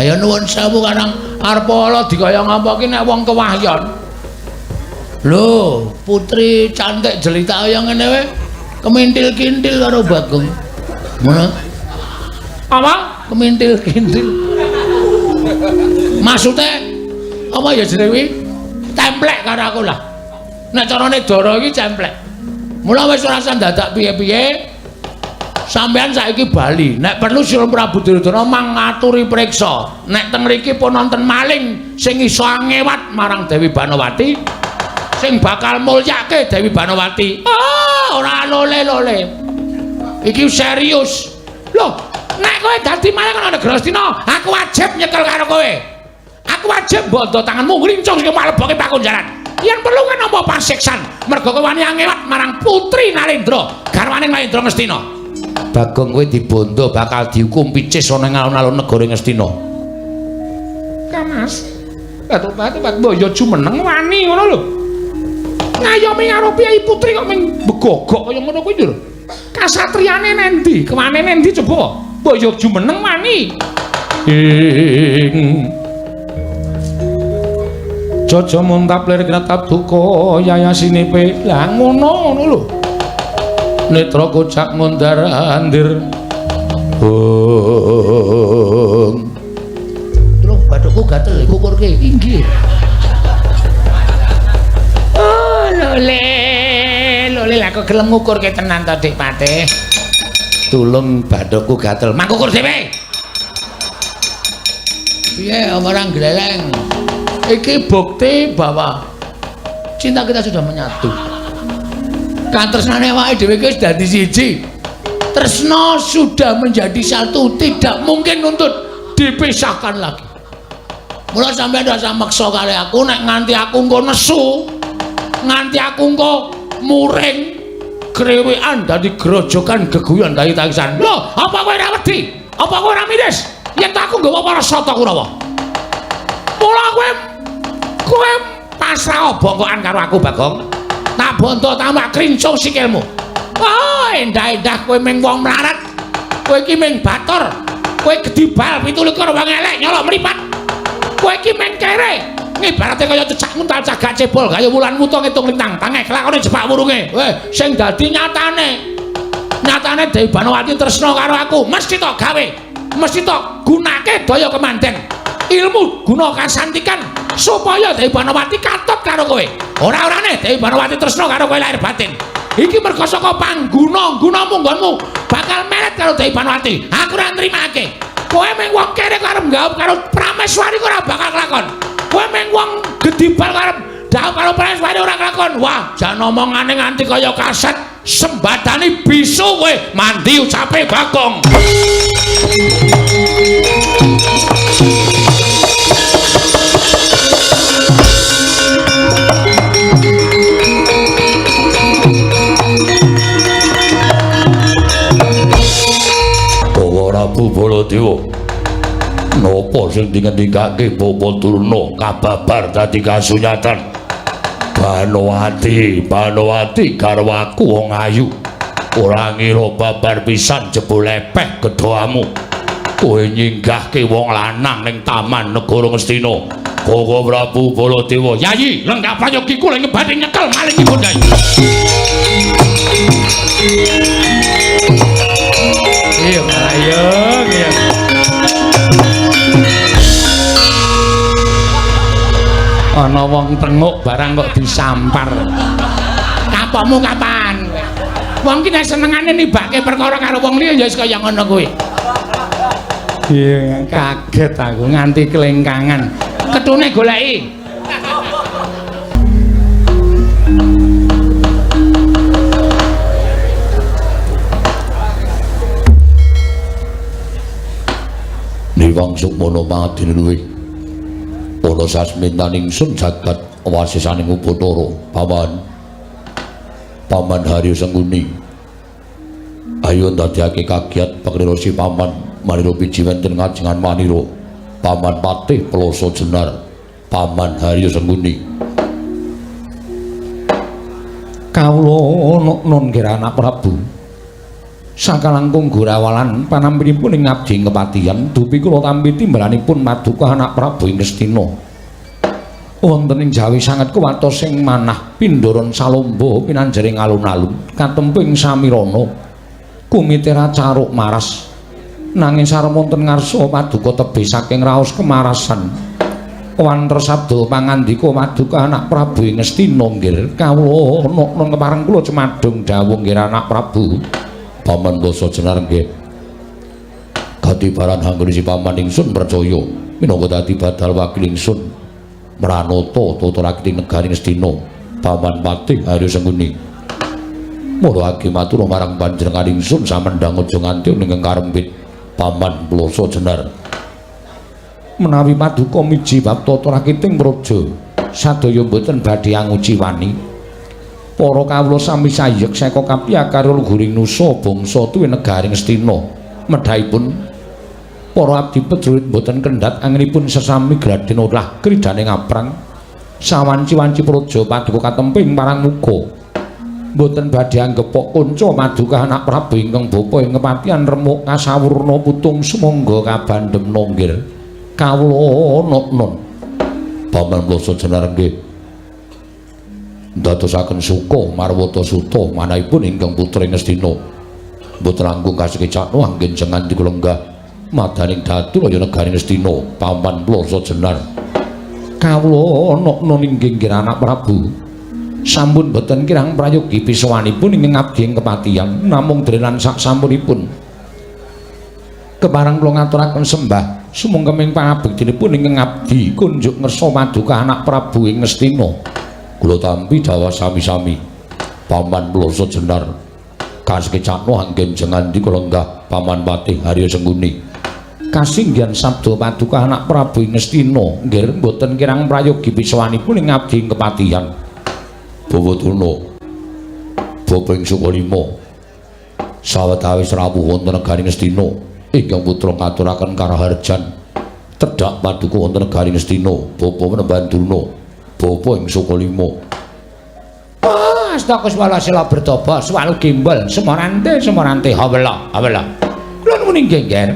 Ayo nuwun sewu Kanang arep ala dikaya ngapa ki nek wong kewahyon. Lho, putri cantik jelita kaya ngene wae kemintil-kintil karo Bagong. Ngono. Apa? Kemintil-kintil. Maksudnya apa ya jenenge kuwi? Templek karo aku lah. Nek carane Dara iki templek. Mula wis ora usah dadak piye-piye. Sampeyan saiki bali, nek perlu Sira Prabu Duryudana mangaturi priksa. Nek teng mriki pun wonten maling sing iso ngewat marang Dewi Banowati, sing bakal mulyake Dewi Banowati. Oh, ora lole-lole. Iki serius. Loh, nek kowe dadi maling ana Negara Astina, aku wajib nyekel karo kowe. Aku wajib bondo tanganmu ngrincung sing maleboke pakunjaran. Yen perlu kan nampa pasiksan, mergo kowe wani ngewat marang Putri Narendra, garwane Narendra Ngastina. Bagong kowe dibondo bakal dihukum picis ana ing alun-alun negara Ngastina. Ka Mas, batu-batu boyo jumeneng wani ngono lho. Ngayomi karo Piyai Putri kok ming begogok kaya ngono kuwi lho. Kasatriyane nendi? Kewane nendi coba? Boyo jumeneng wani. Jojo muntap lir kinatap duka yayasine pe. Lah ngono lho. Netra kocak mondar-andir. Lho, bathukku gatel kukurke. Inggih. Oh, lole. Lole lah kok gelem ngukurke tenan to, Dik Patih. Tulung bathukku gatel. Mangkukur dhewe. Piye orang gleleng? Iki bukti bahwa cinta kita sudah menyatu. Katresnane awake dhewe iki wis dadi siji. Tresna sudah menjadi satu, tidak mungkin untuk dipisahkan lagi. Mula sampeyan ndak usah maksa kali aku nek nganti aku engko nesu, nganti aku engko muring krewekan dadi grojokan geguyon dadi tangisan. Lho, apa kowe ora wedi? Apa kowe ora miris? Yen aku nggawa para sata Kurawa. Mula kowe pasrah bongkokan karo aku, Bagong. Tak bondo tambah krincung sikilmu. Oh, endah-endah kowe ming wong mlarat. Kowe iki ming batur. Kowe gedibal 17 wong elek nyolok mripat. Kowe iki ming kere. Ibarate kaya cecak muntal cagak cebol kaya wulan muta ngitung lintang. Tangeh lakone jebak wurunge. Weh, sing dadi nyatane Dewi Banowati tresna karo aku. Mesti tok gawe. Mesti tok gunake daya kemanten. Ilmu guna kasantikan supaya Dewi Banowati katut karo kowe. Ora-orane Dewi Banowati tresna karo kowe lahir batin. Iki mergo saka pangguna munggonmu bakal melet karo Dewi Banowati. Aku ora nrimake. Kowe mung wong kere karo nggaup karo Prameswari ora bakal kelakon. Kowe mung wong gedibal karo ndaup karo Prameswari ora kelakon. Wah, jan omongane nganti kaya kaset sembadani bisu kowe mandi ucape Bagong. Prabu Baladewa napa sing dingendikake Bapa Durna kababar dadi kasunyatan Banowati garwaku wong ayu ora ngira babar pisan jebul lepeh gedhamu kowe nyinggahke wong lanang ning taman negara Ngastina Koko Prabu Baladewa Yayi lenggah prayogiku lek badhe nyekel maling ibu ndai ayo. Ana wong tenguk barang kok disampar. Kapokmu kapan? Wong ki nek senengane nibake perkara karo wong liya ya wis kaya ngono kuwi. Iya, kaget aku nganti kelengkangan. Ketune goleki. Niwang Sukmana Madin luwih ana sasmintaning sun jagat wasisaning Upadara Paman Haryo Sengguni ayo ndadekake kagiat pakrira si Paman manira biji wenten ngajengan manira Paman Patih Pelasa Jenar Paman Haryo Sengguni kawula nun kira anak Prabu Sakalangkung Gorawalan panampinipun ing ngabdi kepatihan dupi kula tampi timbalanipun Paduka anak Prabu ing Ngastina. Wonten ing Jawi sanget kuwatos ing manah Pindoron Salomba pinanjering alun-alun katempuh ing Samirana kumitera caruk maras nanging sareng wonten ngarsa Paduka tebih saking raos kemarasan wanter sabda pangandika Paduka anak Prabu ing Ngastina nggih kawula ana kepareng kula cemadung dawuh nggih anak Prabu. Paman basa jenar nggih. Katibaran hanggurisi paman ingsun percaya minangka dadi badal wakil ingsun Pranata tata rakiting negari Ngastina Paman Patih Haryo Sengguni. Mula agi matur marang panjenengan ingsun samendhang aja nganti ning karempit Paman basa jenar. Menawi Paduka miji bab tata rakiting praja sadaya boten badhe anguci wani. Para kawula sami sayek saka kapiyakar luhuring nusa bangsa tuwi negari Ngastina medhaipun para abdi prajurit boten kendhat anginipun sesami gradhen olah kridane ngaprang sawanci-wanci praja Paduka katemping parang muka boten badhe anggepok kanca Paduka anak Prabu ingkang bapa ing kepatihan remuk kasawurna putung sumangga kabandhem nonggir kawula nun paman basa jenar nggih ndadosaken suka marwata suta manahipun ingkang putra Ngastina boten langkung kasekecakno anggen jengan dikulenggah madaning datur ya negari Ngastina paman plasa jenar kawula ana inggih anak Prabu sampun boten kirang prayogi pisawanipun ing ngabdi ing kepatihan namung drenan sak sampunipun kepareng kula ngaturaken sembah sumangga ing pangabektinipun ing ngabdi kunjuk ngersa Paduka anak Prabu ing Ngastina. Kula tampi dawa sami-sami paman plasa jenar kasekecakno anggen jengan dikulenggah Paman Patih Haryo Sengguni kasinggihan sabda Paduka anak Prabu ing Ngastina nggih boten kirang prayogi pisawanipun ing ngabdi kepatihan Bawatuna Bapa ing Sukalima sawetawis rawuh wonten negari Ngastina ingkang putra ngaturaken karaharjan tedhak Paduka wonten negari Ngastina Bapa Menembanduna Bapa ing Sukalima. Astakus wala sila bertoba swalu gimbal semorante hawala. Kula nuwun inggih nggih.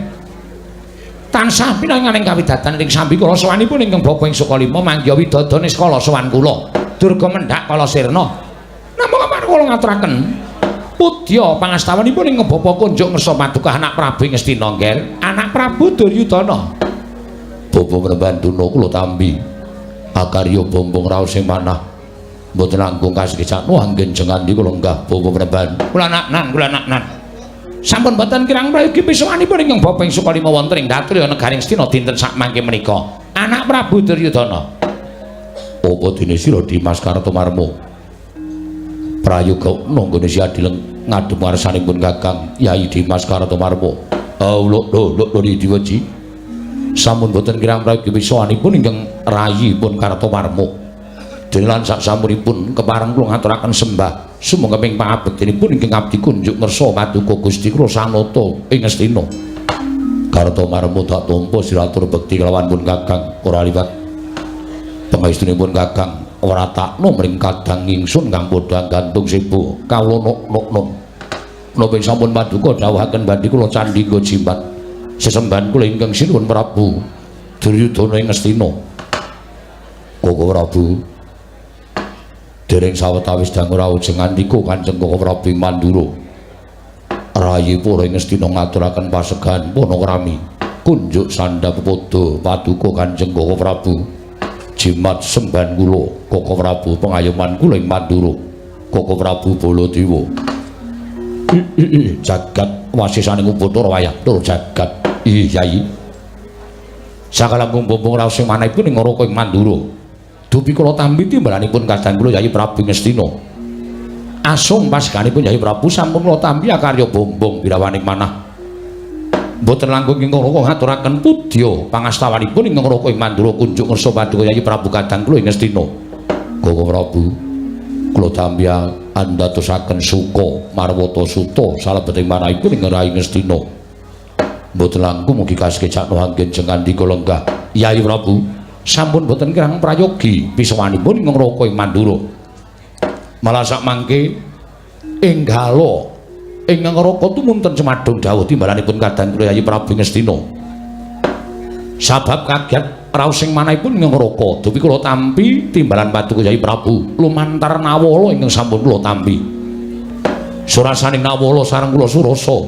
Tansah pinanganing kawidatan ing sambi kula sawanipun ingkang Bapa ing Sukalima mangga widodone skala sawan kula. Durga mendhak kala sirna. Namung amarga kula ngaturaken pudya pangastawanipun ing Bapa kunjuk ngersa Paduka anak Prabu ing Ngastina nggih. Anak Prabu Duryudana. Bapa Menembanduna kula tampi akarya bombong raos sing manah mboten langkung kasekecakno anggen jengan kula lenggah Bapa Menemban kula naknan sampun boten kirang prayogi pisawanipun ingkang Bapa ing Sukalima wonten ing datur negari Ngastina dinten sak mangke menika anak Prabu Duryudana apa dene sira Dimas Kartomarmo prayoga nanggone si adileng ngadhep ngarsanipun Kakang Yai Dimas Kartomarmo lho diweji sampun boten kirang prayogi pisawanipun ingkang rayipun Kartomarmo denelan sak sampuripun kepareng kula ngaturaken sembah sumangga ping pangabektinipun ingkang abdi kunjuk ngersa Paduka Gusti kula sanata ing Ngastina Kartomarmo tak tampa siratur bekti kelawan pun Kakang ora liwat pangestunipun Kakang ora takno mring kadang ingsun kang padha gantung sibu kawula nuk napa sampun Paduka dawuhaken badhe kula candhi nggo jimat sesembahan kula ingkang sinuwun Prabu Duryudana ing Ngastina. Koko Prabu dereng sawetawis dangu rawuh ngandika Kanjeng Koko Prabu Mandura. Rayi para ing Ngastina ngaturaken pasegahan panakrami kunjuk sandhap padha Paduka Kanjeng Koko Prabu. Jimat sembahan kula Koko Prabu pengayoman kula ing Mandura. Koko Prabu Baladewa. Jagat wasisaning Upacara wayah tur jagat. Yai sakalangkung bombong raos sing manahipun ing Ngaraka ing Mandura dupi kula tampi timbalanipun kadang kula Yai Prabu Ngastina asung paseganipun Yai Prabu sampun kula tampi akarya bombong wirawaning manah mboten langkung ing Ngaraka ngaturaken pudya pangastawanipun ing Ngaraka ing Mandura kunjuk ngersa Paduka Yai Prabu kadang kula ing Ngastina Koko Prabu kula tampi andhatosaken suka marwata suta salebeting manahipun ing Rai Ngastina mboten langkung mugi kasekecakno anggen jengandika lenggah Yai Prabu sampun boten kirang prayogi pisawanipun ing Ngaraka ing Mandura malah sak mangke enggalo ingkang raka tumunten cemadhong dawuh timbalanipun kadang kula Yayi Prabu Ngastina. Sabab kaget raos sing manahipun ingkang raka dupi kula tampi timbalan paduka Yayi Prabu lumantar nawala ingkang sampun kula tampi. Surasaning nawala sareng kula surasa.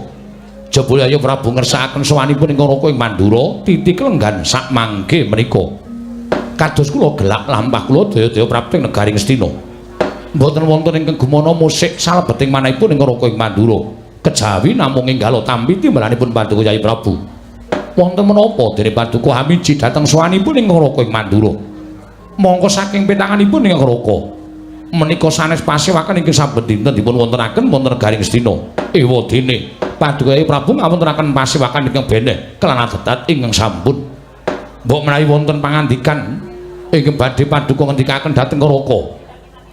Jebul Yayi Prabu ngersakaken sawanipun ingkang raka ing Mandura titik lenggan sak mangke menika. Kados kula gelak lampah kula daya-daya prapting negari Ngastina. Mboten wonten ingkang gumana musik salebeting manahipun ingkang raka ing Mandura. Kejawi namung enggal tampi timbalanipun paduka Yayi Prabu. Wonten menapa dene paduka hamiji dhateng sawanipun ingkang raka ing Mandura. Mongko saking petanganipun ingkang raka menika sanes pasewaken ingkang saben dinten dipun wontenaken wonten negari Ngastina. Ewadene paduka Yayi Prabu ngawontenaken pasewakan ingkang beneh kelan adat ingkang sampun. Mbok menawi wonten pangandikan ingkang badhe paduka ngendikaken dhateng Raka.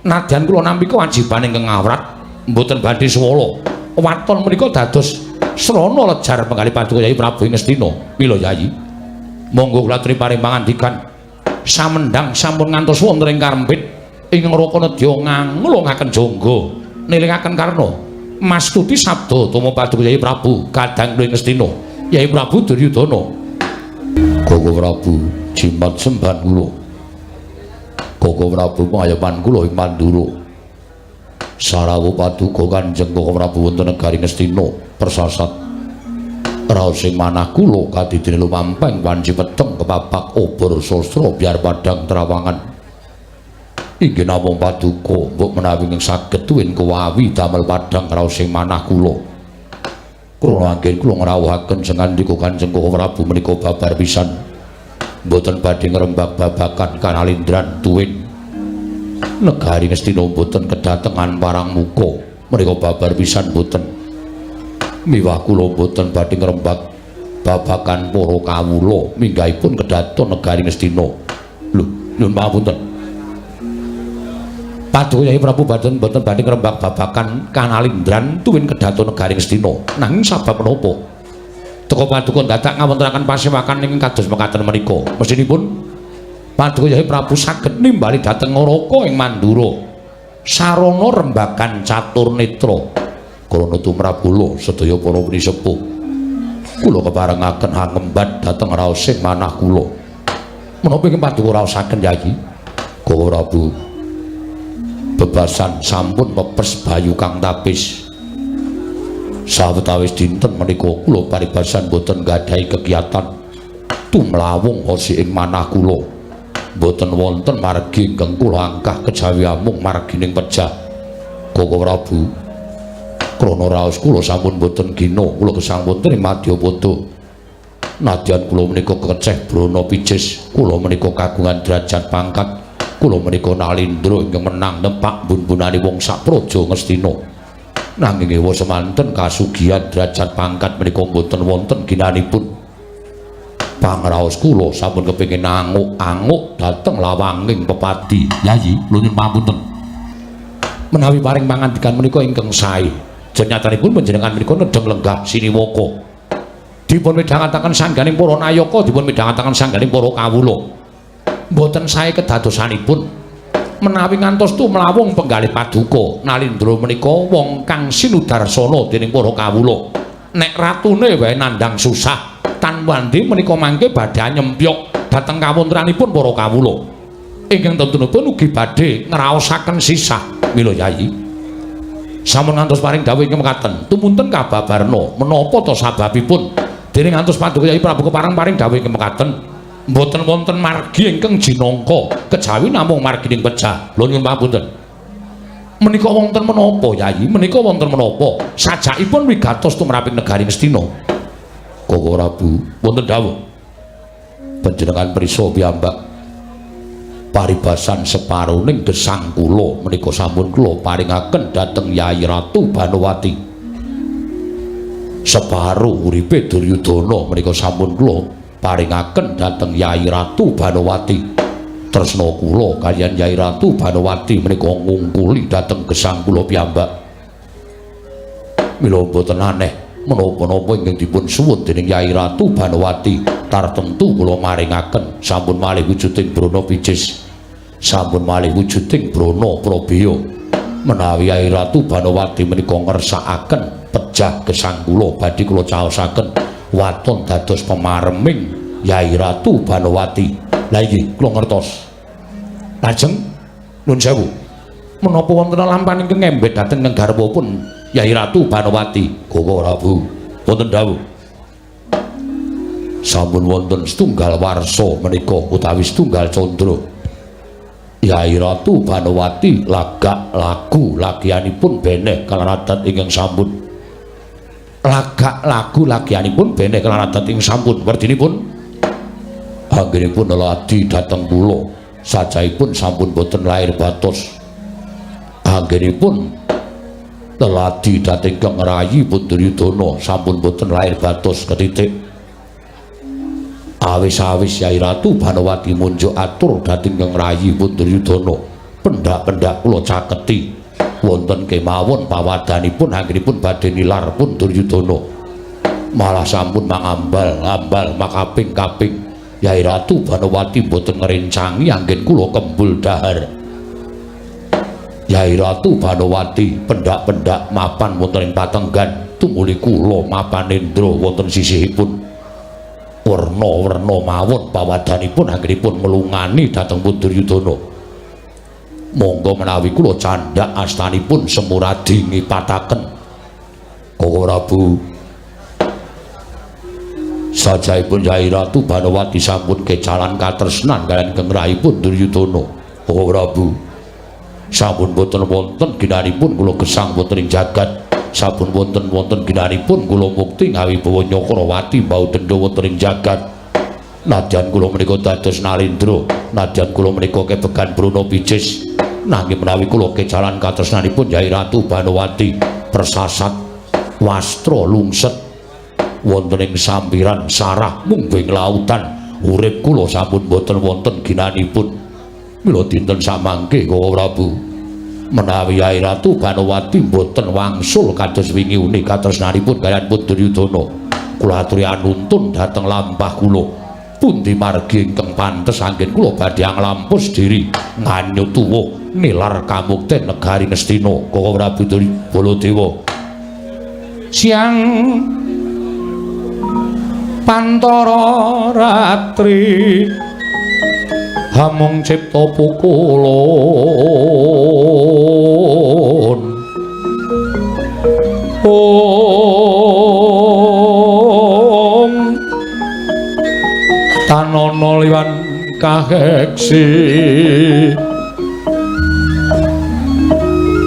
Nadyan kula nampi kewajiban ingkang ngawrat mboten badhe swala. Waton menika dados srana lejar penggalih paduka Yayi Prabu Ngastina. Mila Yayi, monggo kula aturi paring pangandikan. Samendang sampun ngantos wonten ing karempit ingkang Raka nedya ngangulungaken jangga nilingaken karna mastuti sabda tuma paduka Yayi Prabu kadang kula Ngastina. Yayi Prabu Duryudana. Koko Prabu jimat semban kula. Koko Prabu pangayoman kula ing Mandura. Sarawuh paduka Kanjeng Koko Prabu wonten negari Ngastina persasat. Raos sing manah kula kadidene lumamping wanci peteng kepapak obor sastra biar padang trawangan. Inggih namung paduka mbok menawi ing saged tuwin kewawi damel padang raos sing manah kula. Kula anggen kula ngrawuhaken sengandika Kanjeng Koko Prabu menika babar pisan. Mboten badhe ngrembak babakan kanalindran tuwin. Negari Ngastina mboten kedatengan parang muka. Menika babar pisan mboten. Miwah kula mboten badhe ngrembak babakan para kawula minggahipun kedaton negari Ngastina. Lho, nyuwun pangapunten. Paduka Yayi Prabu mboten badhe ngrembak babakan kanalindran tuwin kedaton negari Ngastina. Nanging sabab menapa? Teka paduka dadak ngawontenaken pasewakan ing kados mekaten menika. Mestinipun paduka Yayi Prabu saged nimbali dhateng Raka ing Mandura. Sarana rembagan catur netra. Krana tumrap kula sedaya para pinisepuh. Kula keparengaken hangembat dhateng raos sing manah kula. Menapa ing paduka raosaken Yayi? Koko Prabu bebasan sampun mepes bayu kang tapis. Sawetawis dinten menika kula paribasan boten gadhahi kegiatan tumlawung hosi ing manah kula. Boten wonten margi ingkang kula angkah kejawi amung margining pejah. Koko Prabu, krana raos kula sampun boten gina kula gesang wonten ing Madyapada. Nadyan kula menika keceh brana pijes, kula menika kagungan derajat pangkat, kula menika nalindra ingkang menang nempak bun-bunane wong sak praja Ngastina. Nanging ewa semanten kasugihan derajat pangkat menika mboten wonten ginanipun. Pangraos kula sampun kepengin anguk-anguk dhateng lawanging pepati. Yayi, nyuwun pamunten. Menawi paring pangandikan menika ingkang sae, jenyatanipun panjenengan menika nedheng lenggah siniwaka. Dipun midhangetaken sangganing para nayaka, dipun midhangetaken sangganing para kawula. Mboten sae kedadosanipun. Menawi ngantos tumlawung penggalih paduka nalindra menika wong kang sinudarsana dening para kawula. Nek ratune wae nandhang susah, tanwandi menika mangke badhe nyempyok dhateng kawontenanipun para kawula. Ingkang tentunipun ugi badhe ngraosaken sisah. Mila Yayi, sampun ngantos paring dawuh ingkang mekaten, tumunten kababarna menapa ta sababipun dening ngantos paduka Yayi Prabu kepareng-paring dawuh ingkang mekaten. Mboten wonten margi ingkang jinangka kejawi namung margining pejah. Lha nyuwun pamunten. Menika wonten menapa Yayi? Menika wonten menapa? Sajakipun wigatos tumraping negari Ngastina. Koko Prabu, wonten dawuh. Panjenengan prisa piyambak paribasan separuning gesang kula menika sampun kula paringaken dhateng Yayi Ratu Banowati. Separuh uripe Duryudana menika sampun kula paringaken dhateng Yayi Ratu Banowati. Tresna kula kaliyan Yayi Ratu Banowati menika ngungkuli dhateng gesang kula piyambak. Mila boten aneh menapa-napa ingkang dipun suwun dening Yayi Ratu Banowati tartemtu kula maringaken sampun malih wujuding brana pijes, sampun malih wujuding brana prabeya. menawi Yai Ratu Banowati menika ngersakaken pejah gesang kula badhe kula caosaken waton dados pemareming Yai Ratu Banowati. Lah inggih kula ngertos. Lajeng nuwun sewu. Menapa wonten lampahan ingkang ngembet dhateng garwapun Yai Ratu Banowati? Koko Prabu wonten dawuh. Sampun wonten setunggal warsa menika utawi setunggal candra. Yai Ratu Banowati lagak lagu lagianipun beneh kalaradat ingkang sampun. Lagak lagu lagianipun beneh kalaradat ingkang sampun werdinipun anggenipun ladi dhateng kula sajaipun sampun boten lair batos. Anggenipun ladi dhateng Kang Rayi Duryudana sampun boten lair batos ketitik. Awis-awis Yai Ratu Banowati munjuk atur dhateng Kang Rayi Duryudana pendak-pendak kula caketi wonten kemawon pawadanipun anggenipun badhe nilar pun Duryudana malah sampun mangambal-ambal makaping-kaping Yai Ratu Banowati boten ngrencangi anggen kula kembul dahar. Yai Ratu Banowati pendak-pendak mapan wonten ing patenggan tumuli kula mapan Indra wonten sisihipun werna-werna mawon pawadanipun anggenipun melungani dhateng Duryudana. Monggo menawi kula candhak astanipun semuradi ngipataken Koko Prabu. Sajaipun Yai Ratu Banowati sampun kecalan katresnan kaliyan Kang Rahipun Duryudana. Koko Prabu sampun boten wonten ginanipun kula gesang boten ing jagat. Sampun wonten ginanipun kula mukti ngawi bawa Nyakrawati bau dendha wonten ing jagat. Nadyan kula menika dados Narendra, nadyan kula menika kebegan Brana Picis, nanging menawi kula kecalan katresnanipun Yai Ratu Banowati persasat wastra lungset wonten ing sampiran sarah mungging lautan, urip kula sampun boten wonten ginanipun. Mila dinten samangke Koko Prabu menawi Yai Ratu Banowati boten wangsul kados wingi uni katresnanipun kaliyan Duryudana, kula aturi anuntun dhateng lampah kula pundi margi ingkang pantes anggen kula badhe nglampus diri nganyut tuwuh nilar kamukten negari Ngastina. Koko Prabu Baladewa siang Pantara ratri hamung cipta pukulun tanana liwan kaheksi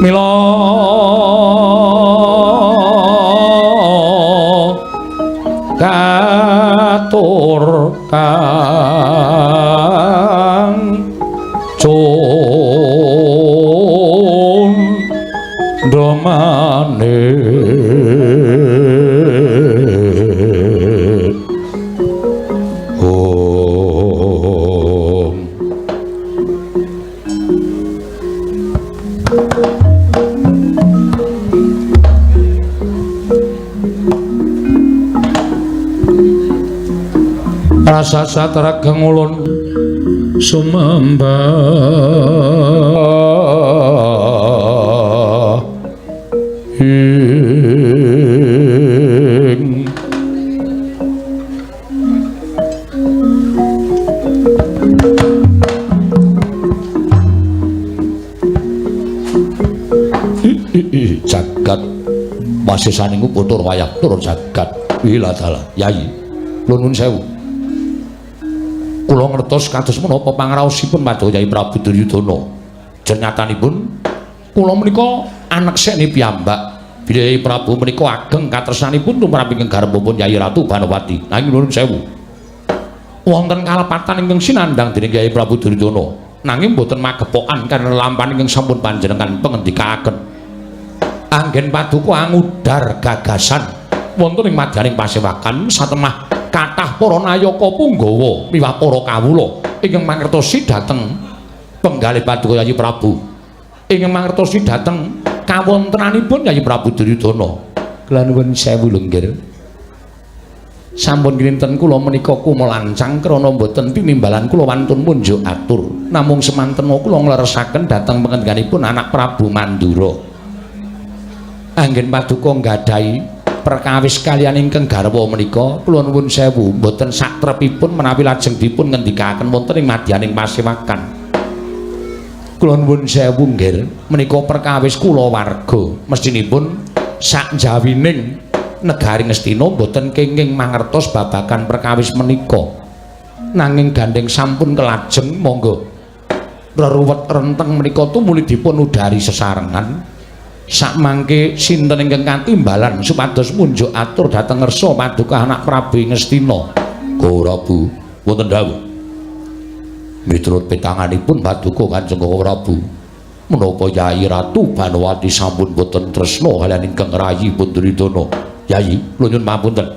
mila katur kang cundramane rasa satrageng ulun sumembah ing jagat wasisaning putur wayah tur jagat ila dalah Yai nuwun sewu. Kula ngertos kados menapa pangraosipun Madya Yai Prabu Duryudana. Jenyatanipun kula menika anak sekne piyambak. Bilih Yai Prabu menika ageng katresnanipun tumrap ingkang garwapun Yai Ratu Banowati. Nanging nuwun sewu. Wonten kalepatan ingkang sinandhang dening Yai Prabu Duryudana. Nanging boten magepokan karena lampahan ingkang sampun panjenengan pangendikaken. Anggen paduka ngudar gagasan wonten ing madyaning pasewakan satemah kathah para nayaka punggawa miwah para kawula ingkang mangertosi dhateng penggalih paduka Yai Prabu, ingkang mangertosi dhateng kawontenanipun Yai Prabu Duryudana. Kula nuwun sewu lenggir. Sampun kinten kula menika kumelancang krana boten tinimbalan kula wantun munjuk atur. namung semanten kula ngleresaken dhateng pangendhanipun anak Prabu Mandura. Anggen paduka nggadahi perkawis kaliyan ingkang garwa menika kula nuwun sewu mboten satrepipun menawi lajeng dipun ngendikaken wonten ing madyaning pasewakan. Kula nuwun sewu nggih menika perkawis kula warga mestinipun sak jawining negari Ngastina mboten kenging mangertos babagan perkawis menika. Nanging gandeng sampun kelajeng monggo reruwet renteng menika tumuli dipun udari sesarengan sakmangke sinten ingkang katimbalan supados munjuk atur dhateng ngersa paduka anak Prabu Ngastina. Prabu wonten dawuh miturut pitanganipun paduka Kanjeng Prabu menapa Yayi Ratu Banowati sampun boten tresna kaliyan ingkang rayi Duryudana. Yayi nyuwun pamunten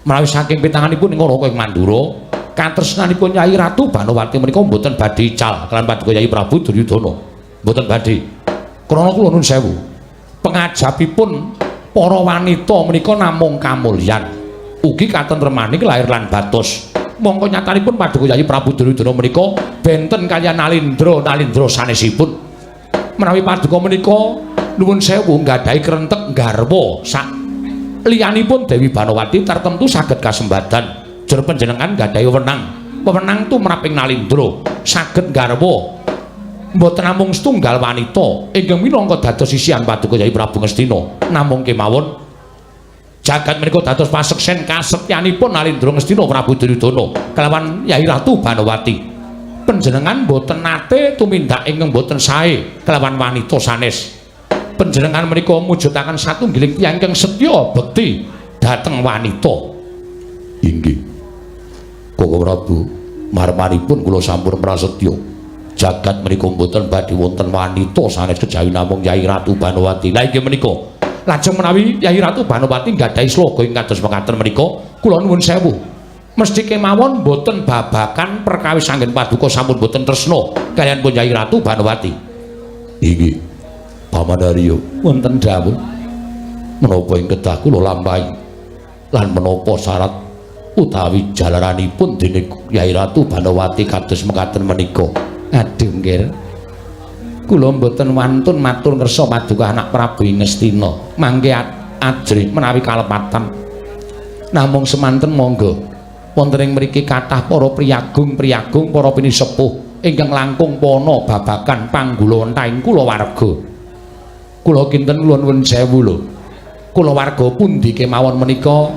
menawi saking pitanganipun ngono ing Mandura katresnanipun Yayi Ratu Banowati menika mboten badhe ical kaliyan paduka Yayi Prabu Duryudana, mboten badhe. Krana kula nuwun sewu, pengajabipun para wanita menika namung kamulyan, ugi katentremaning lair lan batos. Mongko nyatanipun paduka Yayi Prabu Duryudana menika benten kaliyan Nalindra sanesipun. Menawi paduka menika nuwun sewu nggadahi krentek garwa sak liyanipun Dewi Banowati tartemtu saged kasembadan. Jur panjenengan nggadahi wewenang tumraping Nalindra saged garwa mboten namung setunggal wanita ingkang minangka dados sisihan paduka Yayi Prabu Ngastina, namung kemawon jagat menika dados paseksen kasetyanipun Nalindra Ngastina Prabu Duryudana kelawan Yayi Ratu Banowati. Panjenengan mboten nate tumindak ingkang mboten sae kelawan wanita sanes. Panjenengan menika mujudaken satunggiling tiyang ingkang setya bekti dhateng wanita. Inggih Koko Prabu, marmanipun kula sampun prasetya. Jagat menika mboten badhe wonten wanita sanes kejawi namung Yayi Ratu Banowati. Lah inggih menika, lajeng menawi Yayi Ratu Banowati nggadahi sloga ing kados mekaten menika, kula nuwun sewu. Mesti kemawon mboten babagan perkawis anggen paduka sampun mboten tresna kaliyan pun Yayi Ratu Banowati. Inggih, Pamandarya, wonten dawuh menapa ing kedah kula lampahi lan menapa syarat utawi jalaranipun dening Yayi Ratu Banowati kados mekaten menika. Aduh nggih. Kula mboten wantun matur ngersa paduka anak Prabu Ngastina. Mangke ajrih menawi kalepatan. Namung semanten monggo wonten ing mriki kathah para priyagung-priyagung para pinisepuh ingkang langkung pana babagan panggulawenthahing kula warga. Kula kinten kula nuwun sewu lho. Kula warga pundi kemawon menika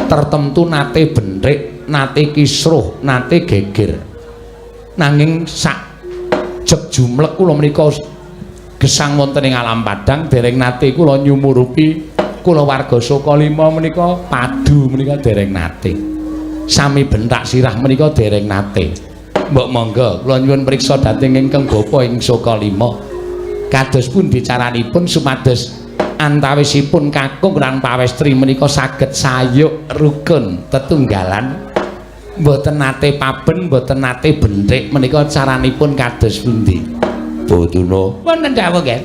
tertentu nate bendrik, nate kisruh, nate geger. Nanging sak jeg jumlek kula menika gesang wonten ing alam padang dereng nate kula nyumurupi kula warga Sokalima menika padu menika dereng nate. Sami bentak sirah menika dereng nate. Mbok monggo kula nyuwun priksa dhateng ingkang bapa ing Sokalima. Kados pundi caranipun supados antawisipun kakung lan pawestri menika saged sayuk rukun tetunggalan mboten nate paben mboten nate bendrik menika caranipun kados pundi Boduna wonten dawuh nggih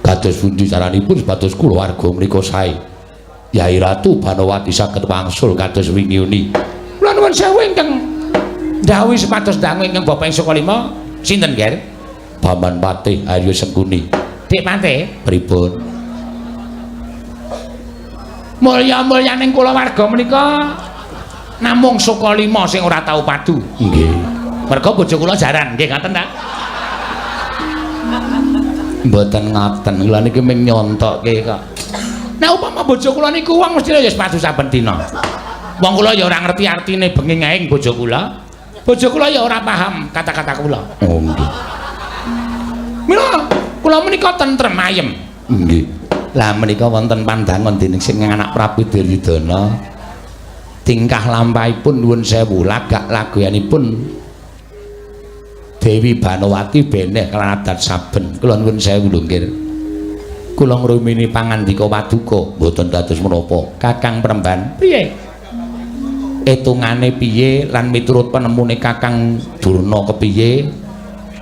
kados pundi caranipun supados kula warga menika sae Yayi Ratu Banowati saged wangsul kados wingi-uni kula nuwun sewu ingkang dawuh supados dangu ingkang Bapak ing Sokalima sinten nggih Paman Patih Arya Sengkuni. Dik Patih, pripun? Mulya-mulyaning kula warga menika namung Sokalima sing ora tau padu. Nggih. Merga bojo kula jaran, nggih ngoten ta? Mboten ngoten, kula niki mung nyontokke kok. Nek upama bojo kula niku wong mesti ya sepatu saben dina. Wong kula ya ora ngerti artine benging-ing bojo kula. Bojo kula ya ora paham kata-kata kula. Oh nggih. Mila kula menika tentrem ayem. Nggih. Lah menika wonten pandangan dening sing anak Prabu Duryudana. Tingkah lampahipun nuwun sewu, lagak lagoyanipun Dewi Banowati beneh kelan adat saben. Kula nuwun sewu lho nggih. Kula ngrumini pangandika paduka mboten dados menapa. Kakang Premban, piye? Etungane piye lan miturut penemune Kakang Durna kepiye?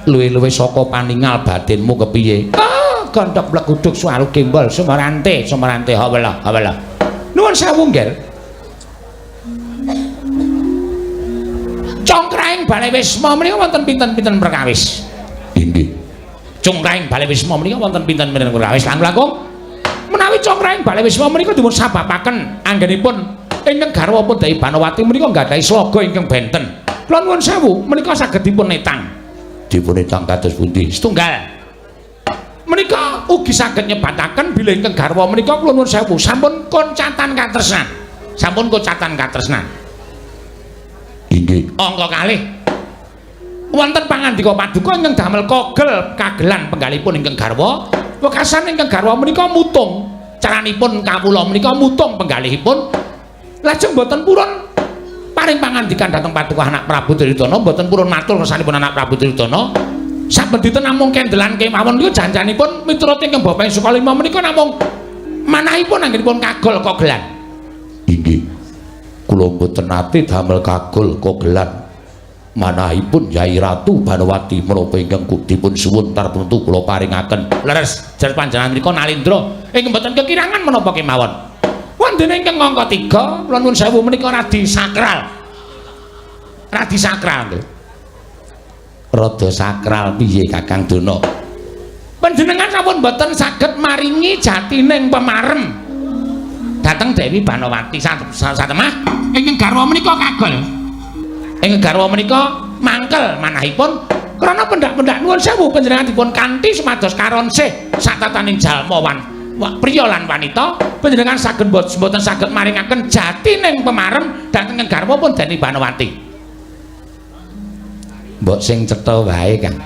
Luwih-luwih saka paningal batinmu kepiye? Ah, gondhok bleguduk suaru gembol sumarante hawala. Nuwun sewu nggih. Congkrae Cungkraing Balewisma menika wonten pinten-pinten perkawis? Inggih. Cungkraing Balewisma menika wonten pinten-pinten perkawis langkung? Menawi Cungkraing Balewisma menika dipun sababaken anggenipun ingkang garwa pun Dai Banowati menika nggadahi sloga ingkang benten. Kula nuwun sewu menika saged dipun netang. Dipun netang kados pundi? Setunggal. Menika ugi saged nyebataken bilih ingkang garwa menika kula nuwun sewu sampun koncatan katresnan. Sampun koncatan katresnan. Inggih. Angka kalih. Wonten pangandika paduka ingkang damel kogel kagelan penggalipun ingkang garwa. Wekasan ingkang garwa menika mutung. Caranipun kawula menika mutung penggalihipun. Lajeng boten purun paring pangandikan dhateng paduka anak Prabu Duryudana, boten purun matur kersanipun anak Prabu Duryudana. Saben dinten namung kendelan kemawon niku janjanipun miturut ingkang Bapa Sukalima menika namung manahipun anggenipun kagol kogelan. Inggih. Kula mboten nate damel kagol kogelan. Manahipun Yai Ratu Banowati menapa ingkang dipun suwun tartemtu kula paringaken. Leres jar panjenengan menika Nalindra ing mboten kekirangan menapa kemawon. Wondene ingkang angka 3 kula nuwun sewu menika radi sakral. Radi sakral. Rada sakral piye Kakang Dono? Panjenengan sampun mboten saged maringi jatining pemarem dhateng Dewi Banowati satemah ingkang garwa menika kagol. Ingkang garwa menika mangkel manahipun krana pendak-pendak nuwun sewu panjenengan dipun kanthi sumados karonsih satataning jalma priya lan wanita panjenengan saged mboten saged maringaken jatining pemarem dhateng ingkang garwa pun Dewi Banowati. Mbok sing cetha wae Kang.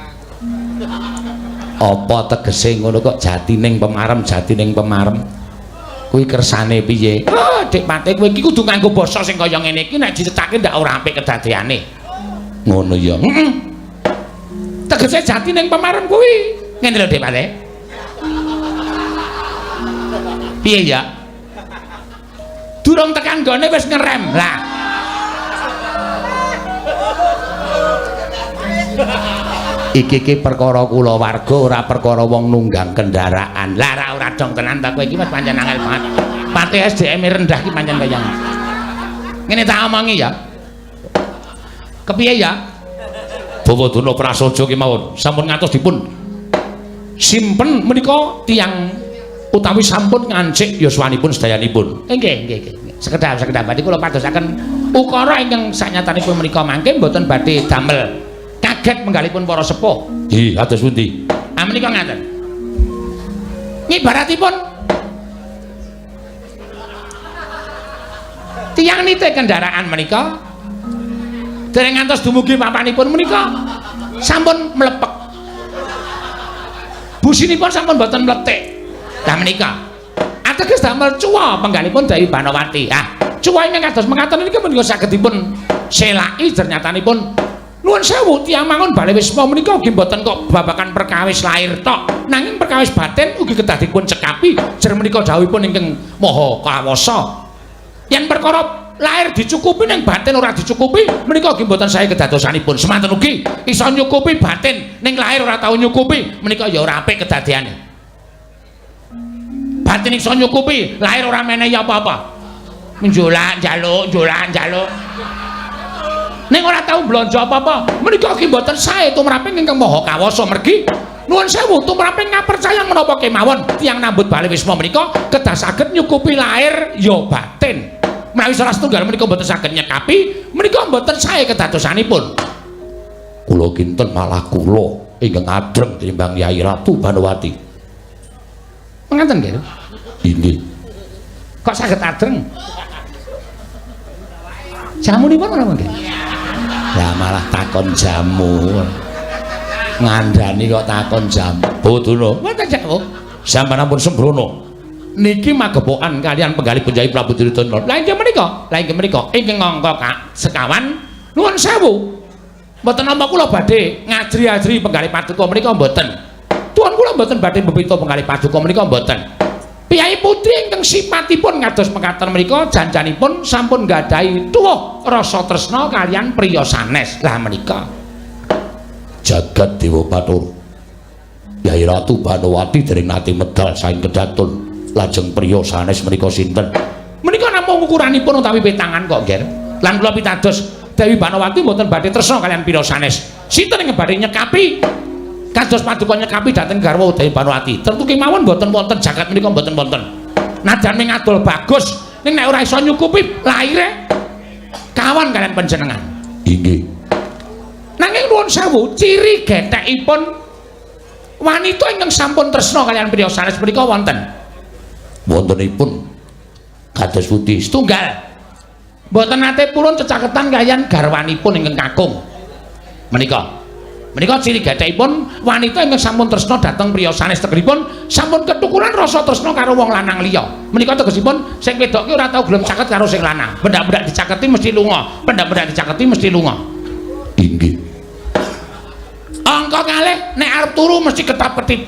Apa tegese ngono kok jatining pemarem kuwi kersane piye? Dik Pate kowe iki kudu nganggo basa sing kaya ngene iki nek dicethake ndak ora apik kedadeane. Ngono ya. Heeh. Tegese jatining pemarem kuwi. Ngene lho Dik Pate. Piye ya? Durung tekan gone wis ngerem. Lah. Iki perkara kula warga ora perkara wong nunggang kendaraan. Lah ora dong tenan ta kowe iki wis pancen angel banget. Pati SDM rendah ki pancen kaya ngene tak omongi ya. Kepiye ya? Bawa Dono Prasaja ki mawon sampun ngatos dipun simpen menika tiyang utawi sampun ngancik yuswanipun sedayanipun. Nggih. Sekedap badhe kula padosaken ukara ingkang sanyatanipun menika mangke mboten badhe damel kaget menggalipun para sepuh. Nggih, kados pundi? Menika ngaten. Ngibaratipun tiyang nite kendaraan menika dereng ngantos dumugi papanipun menika sampun mlepek. Businipun sampun boten mletik. Lah menika ateges damel cuwa penggalipun Dewi Banowati. Cuwa ingkang kados mekaten niki menika saged dipun selaki ternyatanipun nuwun sewu tiyang mangun Balewisma menika ugi mboten kok babakan perkawis lahir tok, nanging perkawis batin ugi kedah dipun cekapi jer menika dawuhipun ingkang Maha Kawasa. Yen perkara lahir dicukupi ning batin ora dicukupi menika ugi mboten sae kedadosanipun. Semanten ugi iso nyukupi batin ning lahir ora tau nyukupi menika ya ora apik kedadeane. Batin iso nyukupi lahir ora menehi apa-apa. Njolak njaluk ning ora tau blanja apa-apa menika ugi mboten sae tumraping ingkang Maha Kawasa. Mergi nuwun sewu tumraping ngapercayan menapa kemawon tiyang nambut Balewisma menika kedah saged nyukupi lahir ya batin. Menawi salah setunggal menika mboten saged nyekapi menika mboten sae kedadosanipun. Kula kinten malah kula ingkang adreng tinimbang Yai Ratu Banowati. Mengaten nggih? Inggih. Kok saged adreng? Jamunipun menapa nggih? Lah malah takon jamu. Ngandani kok takon jamu. Bodono. Mboten jamu. Sampeyan ampun sembrono. Niki magepokan kalian penggalipun Yai Prabu Duryudana. Lah inggih menika ingkang angka sekawan nuwun sewu. Mboten nampa kula badhe ngajri-ajri penggalih paduka menika mboten. Tuwun kula mboten badhe mbepita penggalih paduka menika mboten. Piyai putri ingkang sipatipun ngados mekaten menika janjanipun sampun nggadahi tuwuh rasa tresna kalian priya sanes. Lah menika jagat dewa bathara Yai Ratu Banowati dereng nate medal saking kedatun lajeng priya sanes menika sinten? Menika namung ukuranipun utawi petangan kok, Nger. Lan kula pitados Dewi Banowati mboten badhe tresna kalian pira sanes. Sinten ing badhe nyekapi kados paduka nyekapi dhateng garwa Dewi Banowati. Tentu kemawon mboten wonten jagat menika mboten wonten. Najan ming adol bagus ning nek ora iso nyukupi laire kawan kalian panjenengan. Inggih. Nanging nuwun sewu, ciri gethekipun wanita ingkang sampun tresna kalian priya sanes menika wonten. Wontenipun kados pundi? Setunggal. Mboten nate purun cecaketan kalian garwanipun ingkang kakung. Menika ciri gethekipun wanita ingkang sampun tresna dhateng priya sanes tegelipun sampun ketukuran rasa tresna karo wong lanang liya. Menika tegesipun sing wedok ki ora tau gelem caket karo sing lanang. Pendak-pendak dicaketi mesti lunga. Pendak-pendak dicaketi mesti lunga. Inggih. Angka kalih nek arep turu mesti ketap-ketip.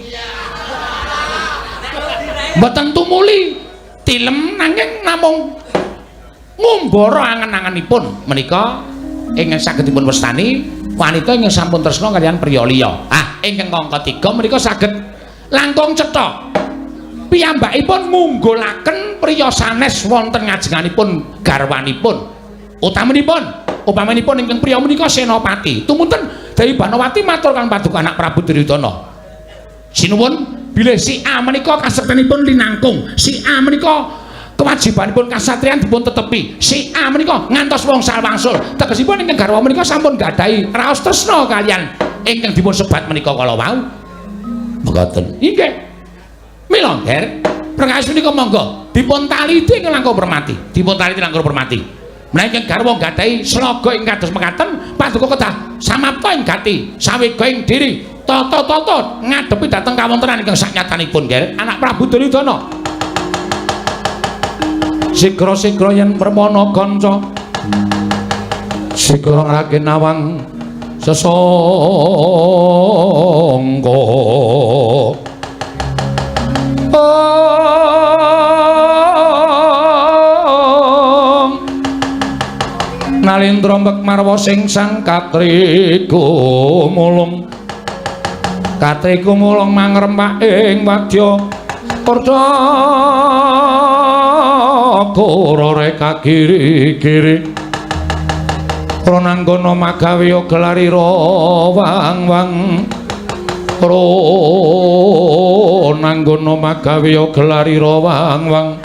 Mboten tumuli tilem nanging namung ngumbara angen-angenipun menika ingkang saged dipun wastani wanita ingkang sampun tresna kaliyan priya liya. Ingkang angka 3 menika saged langkung cetha. Piyambakipun munggulaken priya sanes wonten ngajenganipun garwanipun. Upamanipun ingkang priya menika senopati. Tumunten Dewi Banowati matur kang paduka anak Prabu Duryudana. Sinuwun bilih si A menika kasektenipun linangkung. Si A menika kewajibanipun kasatriyan dipun tetepi. Si A menika ngantos wangsul wangsul. Tegesipun ingkang garwa menika sampun gadahi raos tresna kaliyan ingkang dipun sebat menika kala wau. Mekaten. Inggih. Mila, Ger. Perkawis menika monggo dipun taliti langkung permati. Dipun taliti langkung permati. Menawi ingkang garwa gadahi sloga ing kados mekaten paduka kedah samapta ing gati sawiga ing diri tata-tata ngadepi dhateng kawontenan ingkang saknyatanipun, Ger. Anak Prabu Duryudana. Sigra-sigra yen permana kanca sigra ngrake nawang sesangga Nalindra mbekmarwa sing sang katriku mulung mangrempak ing wadya Purda kurore kagiri-giri Prananggana magawe gelari wang-wang Prananggana magawe gelari wang-wang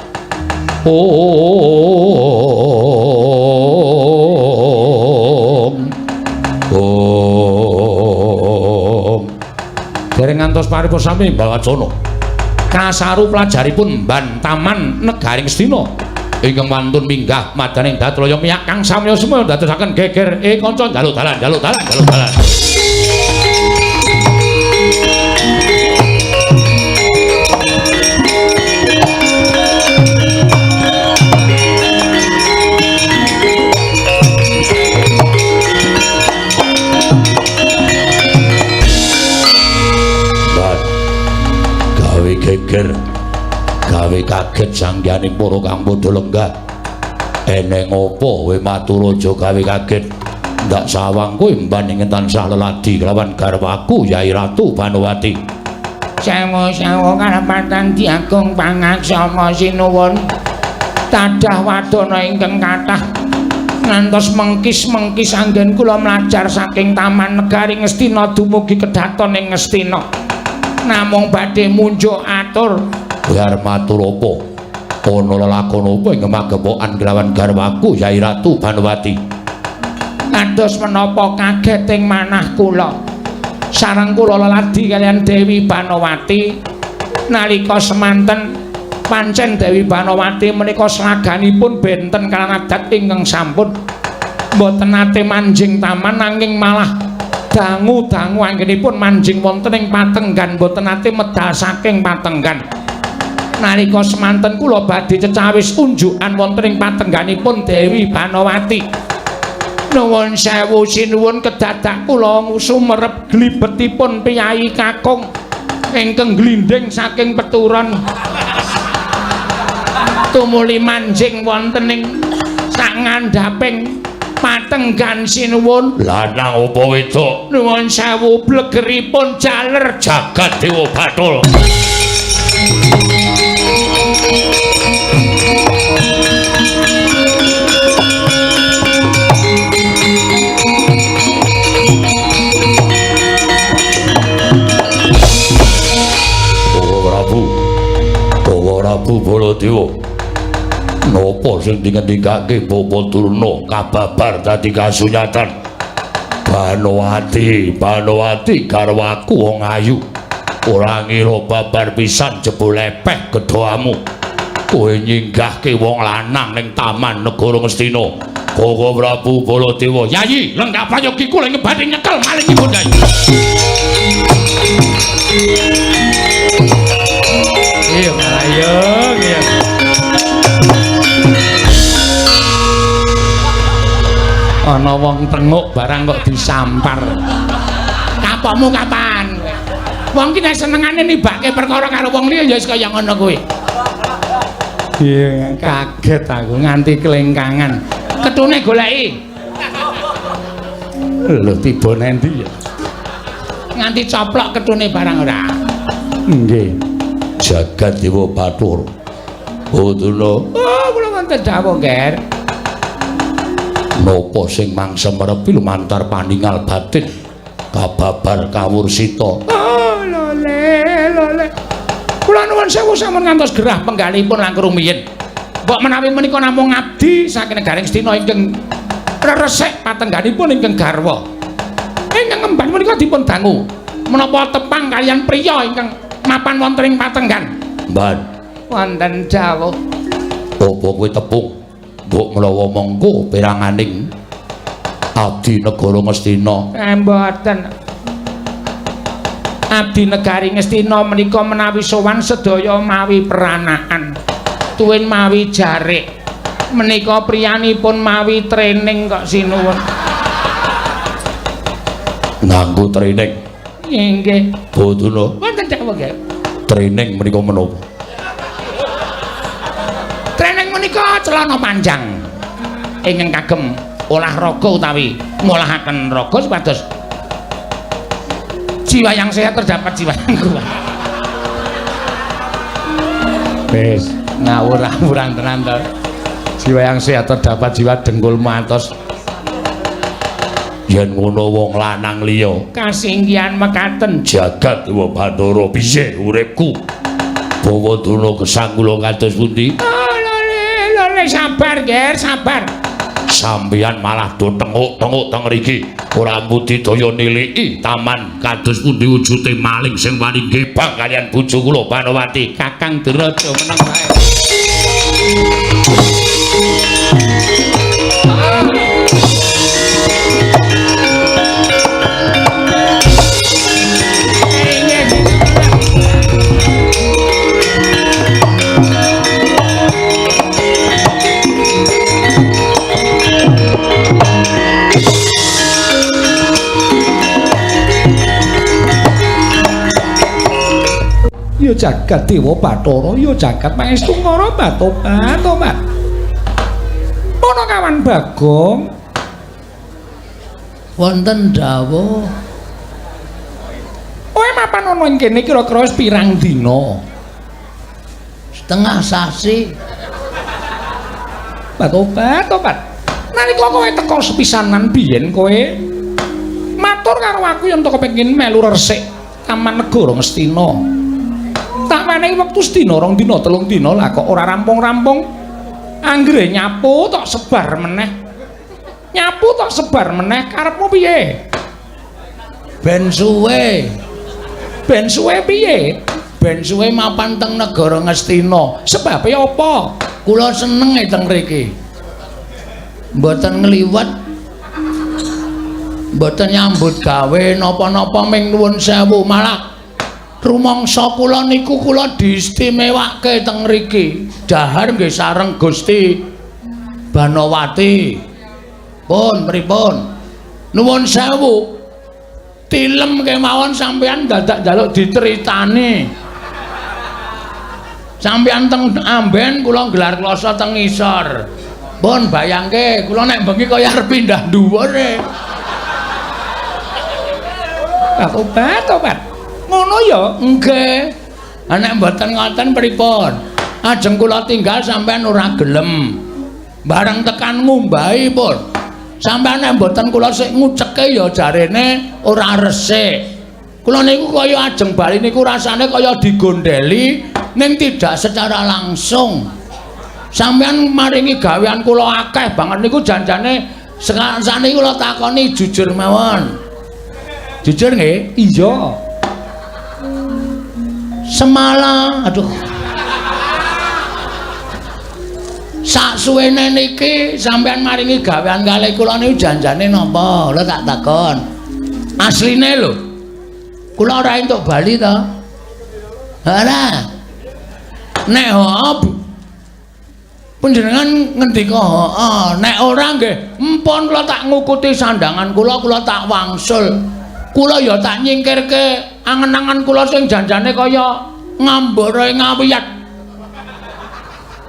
Dereng ngantos paripurna sami Mbawacana kasaru pelajaripun Bantaman Negaring Astina ingkang wantun minggah madaning Datraya miyak kang samya semaya dadosaken geger kanca njaluk dalan. Geger gawe kaget sanggyane para kang padha lenggah eneng apa kowe matur aja gawe kaget ndak sawang kowe mbaning tansah leladi kelawan garwaku Yai Ratu Banowati sewu-sewu karepatan Diagung Pangaksama sinuwun tadah wadana ingkang kathah ngantos mengkis-mengkis anggen kula mlajar saking Taman Negaring Astina dumugi kedaton ing Astina namung badhe munjuk atur biar matur apa ana lelakon apa ing magepokan kelawan garwaku Yai Ratu Banowati kados menapa kageting manah kula sareng kula leladi kalian Dewi Banowati nalika semanten pancen Dewi Banowati menika slaganipun benten kalan adat ingkang sampun mboten nate manjing taman nanging malah dangu-dangu anggenipun manjing wonten ing patenggan mboten nate medal saking patenggan nalika semanten kula badhe cecawis unjukan wonten ing patengganipun Dewi Banowati nuwun sewu sinuwun kedadak kula sumerep glibetipun piyai kakung ingkang glinding saking peturon tumuli manjing wonten ing sak ngandhaping patenggan sinuwun lanang apa wedok nuwun sewu blegeripun jaler jagat Dewa Bathul Prabu Baladewa. Napa sing dingendikake Bapak Durna kababar dadi kasunyatan? Banowati garwaku wong ayu. Ora ngira babar pisan jebul lepeh gedhamu. Kowe nyinggahke wong lanang ning taman negara Ngastina. Koko Prabu Baladewa, Yayi, lenggah prayogiku lek badhe nyekel malingipun, Yayi. Iya, ayo, iya. Ana wong tenguk barang kok disampar. Kapokmu kapan? Wong ki nek senengane nibake perkara karo wong liya ya wis kaya ngono kuwi. Iya, kaget aku nganti kelengkangan. Ketune goleki. Lho tiba nendi ya? Nganti coplok ketune barang ora. Nggih. Jagat Dewa Bathara. Uduna. Oh, kula wonten dawuh, Ger. Napa sing mangsa merepi lumantar paningal batin kababar kawursita. Oh, lole. Kula nuwun sewu sampun ngantos gerah penggalipun langkung rumiyin. Mbok menawi menika namung ngabdi saking negaring Astina ingkang reresik patengganipun ingkang garwa. Ingkang emban menika dipun dangu menapa tepang kaliyan priya ingkang mapan wonten ing patenggan. Mban, Wonten dawuh. apa kowe tepung? Mbok menawa mongko peranganing abdi negara Ngastina. Mboten. Abdi negari Ngastina menika menawi sowan sedaya mawi peranakan. Tuwin mawi jarik. Menika priyanipun mawi training kok sinuwun. Nganggo training. Nggih. Buduna, Wonten dawuh, Nggih. training menika menapa? Training menika celana panjang. Ingkang kagem olahraga utawi ngolahaken raga supados jiwa yang sehat terdapat jiwa yang kuat. Wis, ngawur-ngawuran tenan to. Jiwa yang sehat terdapat jiwa dengkul matos. Yen ngono wong lanang liya Kasinggihan mekaten. Jagat Dewa Bathara piye uripku? Bawaduna gesang kula kados pundi? Oh, lole sabar, Ger, sabar. Sampeyan malah do tenguk-tenguk teng mriki. Ora budidaya niliki taman kados pundi wujute maling sing wani gebang kaliyan bojo kula Banowati. Kakang Duraja meneng wae. Ya jagat Dewa Bathara, ya jagat Pangestu Ngara Batobat. Mono kawan Bagong. Wonten dawuh. Kowe mapan ana ing kene kira-kira wis pirang dina? Setengah sasi. Batobat. Nalika kowe teka sepisanan biyen kowe matur karo aku yen to kepengin melu resik Taman Negara Ngastina. Tak menehi wektu sedina, 2 dina, 3 dina lah kok ora rampung-rampung. Anggere nyapu tok sebar meneh. Nyapu tok sebar meneh karepmu piye? Ben suwe piye? Ben suwe mapan teng negara Ngastina. Sebabe apa? Kula seneng teng mriki. Mboten ngliwet. Mboten nyambut gawe napa-napa ming nuwun sewu, malah rumangsa kula niku kula diistimewake teng mriki. Dahar nggih sareng Gusti Banowati. Pun pripun? Nuwun sewu. Tilem kemawon sampeyan dadak njaluk dicritani. Sampeyan teng amben kula gelar kloso teng ngisor. Pun bayangke kula nek bengi kaya arep pindah dhuwur e. Obat. Ngono ya? Nggih. Nek mboten ngoten pripun? Ajeng kula tinggal sampean ora gelem. Bareng tekan ngumbahi pun. Sampeyan nek mboten kula sik nguceke ya jarene ora resik. Kula niku kaya ajeng bali niku rasane kaya digondheli ning tidak secara langsung. Sampeyan maringi gawean kula akeh banget niku janjane sakniki kula takoni jujur mawon. Jujur nggih? Iya. Semalam, aduh. Sak suwene niki sampeyan maringi gawean kalih kula niku janjane napa? Lha tak takon. Asline lho. Kula ora entuk bali to. Ora. Nek hop panjenengan ngendika heeh, nek ora nggih empon kula tak ngukuti sandangan kula tak wangsul. Kula ya tak nyingkirke angen-angen kula sing janjane kaya ngambara ngawiyat.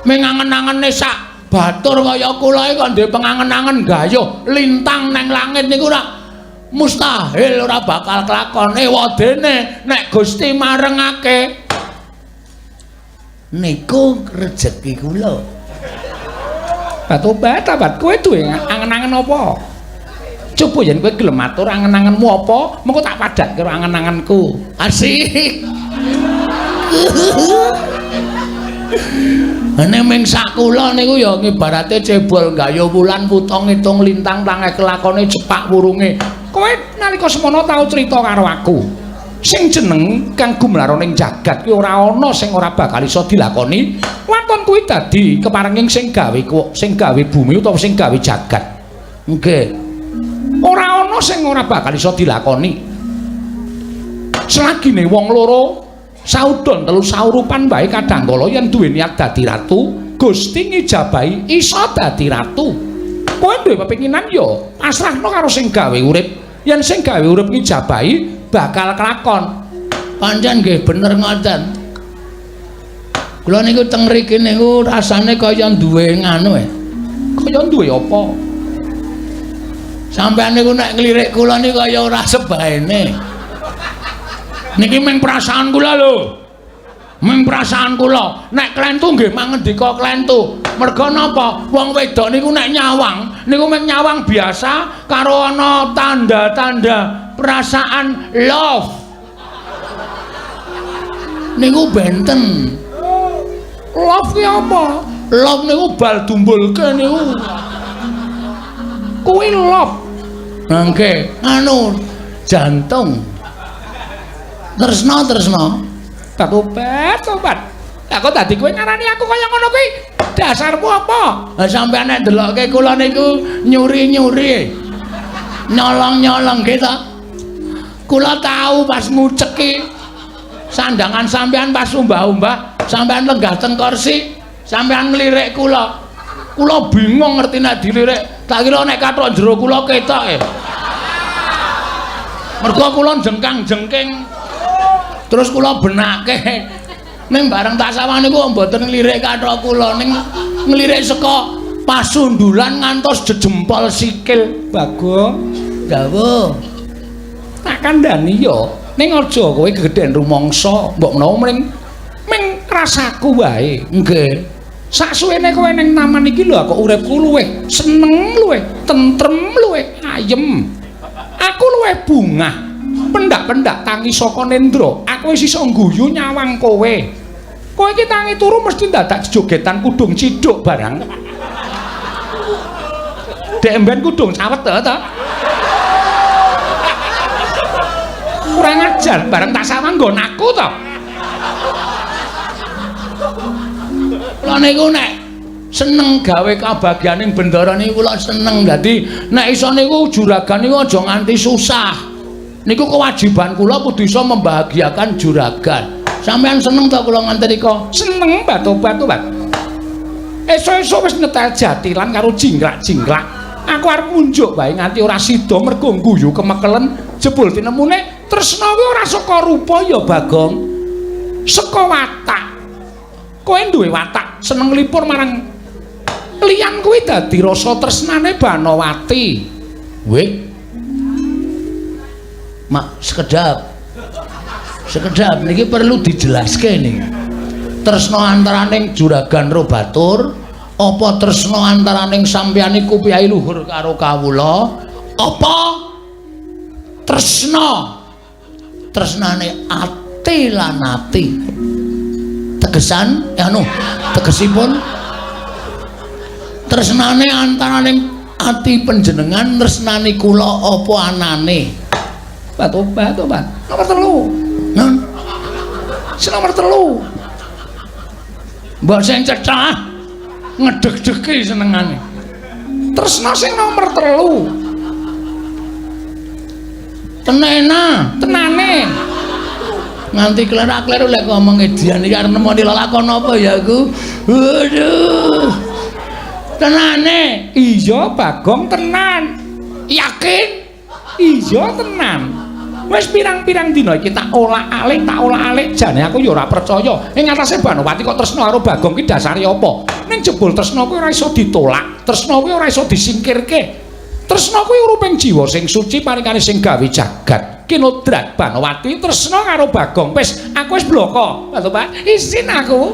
Mengangen-angene sak batur kaya kula iki kok ndek pengangen-angen gayuh lintang nang langit niku ora mustahil ora bakal kelakon. Wadene nek Gusti marengake niku rejeki kula. Batobat, tabat kowe duwe angen-angen apa? Coba yen kowe gelem matur angen-angenmu apa, mengko tak padat karo angen-angenku. Asik. Nek ming sak kula niku ya ngibarate cebol gayuh wulan putong ngitung lintang tangeh kelakone cepak wurunge. Kowe nalika semono tau crita karo aku. Sing jeneng kang gumlaroning jagat kuwi ora ana sing ora bakal iso dilakoni. Waton kuwi dadi keparenging sing gawe bumi utawa sing gawe jagat. Nggih. Ora ana sing ora bakal iso dilakoni. Selagine wong loro saudon telu saurupan bae kadangkala yen duwe niat dadi ratu, Gusti ngijabahi iso dadi ratu. Kowe duwe pepinginan ya pasrahno karo sing gawe urip. Yen sing gawe urip ngijabahi bakal kelakon. Pancen nggih bener ngoten. Kula niku teng mriki niku rasane kaya duwe nganu Kaya duwe apa? Sampeyan niku nek nglirik kula niku kaya ora sebaene. Niki mung perasaan kula lho. Mung perasaan kula. Nek klentu nggih mangendika klentu. Merga napa? Wong wedok niku nek nyawang, niku mung nyawang biasa karo ana tanda-tanda perasaan love. Niku benten. Love ki apa? Love niku bal dumbulke niku. Kuwi love. Nggih, anu jantung. Tresna. Tobat. Lah kok dadi kowe ngarani aku kaya ngono kuwi? Dasarmu apa? Lah sampeyan nek ndelokke kula niku nyuri-nyuri. Nyolong-nyolong nggih ta? Kula tahu pas nguceki sandangan sampean pas umbah-umbah, sampean lenggah teng kursi, sampean nglirik kula. Kula bingung ngerti nek dilirik. Tak kira nek kathok jero kula ketok Mergo kula jengkang-jengking. Terus kula benake. Ning bareng tak sawang niku mboten nglirik kathok kula, ning nglirik saka pasundulan ngantos jejempol sikil. Bagong. Dawuh. Tak kandhani ya, ning aja kowe gegeden rumangsa, mbok menawa ming rasaku wae. Nggih. Saksuwene kowe ning taman iki lho kok uripku luwih seneng, luwih tentrem, luwih ayem. Aku luwih bungah. Pendak-pendak tangi saka nendra. Aku wis iso ngguyu nyawang kowe. Kowe iki tangi turu mesti dadak jogetan kudung ciduk barang. Dek emben kudung sawet ta? Kurang ajar bareng tak sawang nggon aku to. Kula niku nek seneng gawe kabagyaning bendara niku kula seneng. Dadi nek iso niku juragan niku aja nganti susah. Niku kewajiban kula kudu iso membahagiakan juragan. Sampeyan seneng to kula nganti nika? Seneng batu-batu, Pak. Esuk-esuk wis nyetel jatilan karo jingkrak-jingkrak. Aku arep munjuk bae nganti ora sida mergo ngguyu kemekelen jebul tinemune tresna kuwi ora saka rupa ya Bagong. Saka watak. Kowe duwe watak seneng lipur marang liyan kuwi dadi rasa tresnane Banowati. Weh. Mak sekedap niki perlu dijelaske niki. Tresna antaraning juragan Robatur apa tresna antaraning sampeyan iku piyai luhur karo kawula apa tresnane ati lan ati tegesan tegesipun tresnane antaraning ati panjenengan tresnani kula apa anane? Tobat. Nomor 3. Nun. Nomor 3. Mbok sing cecah ngedeg-degi senengane. Tresna sing nomor 3. Tenane. Nganti klerak-kleru lek ngomong edian iki arep nemoni lelakon apa ya aku. Waduh. Tenane. Iya, Bagong tenan. Yakin? Iya tenan. Wis pirang-pirang dina iki tak olah-alik jane aku ya ora percaya. Ing atase Banowati kok tresna karo Bagong ki dasare apa? Ning jebul tresna kuwi ora iso ditolak, tresna kuwi ora iso disingkirke. Tresna kuwi uruping jiwa sing suci paringane sing gawe jagat. Kinodrat Banowati tresna karo Bagong. Wis aku wis bloko. Pak, izin aku.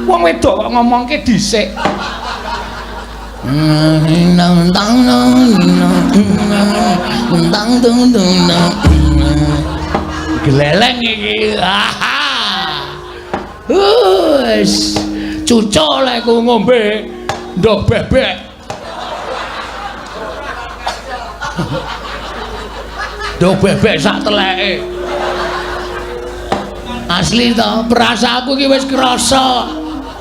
Wong wedok kok ngomongke dhisik. Geleleng iki. Wis cucuk lek ku ngombe ndok bebek. Ndok bebek sak teleke. Asli to, perasaanku iki wis krasa.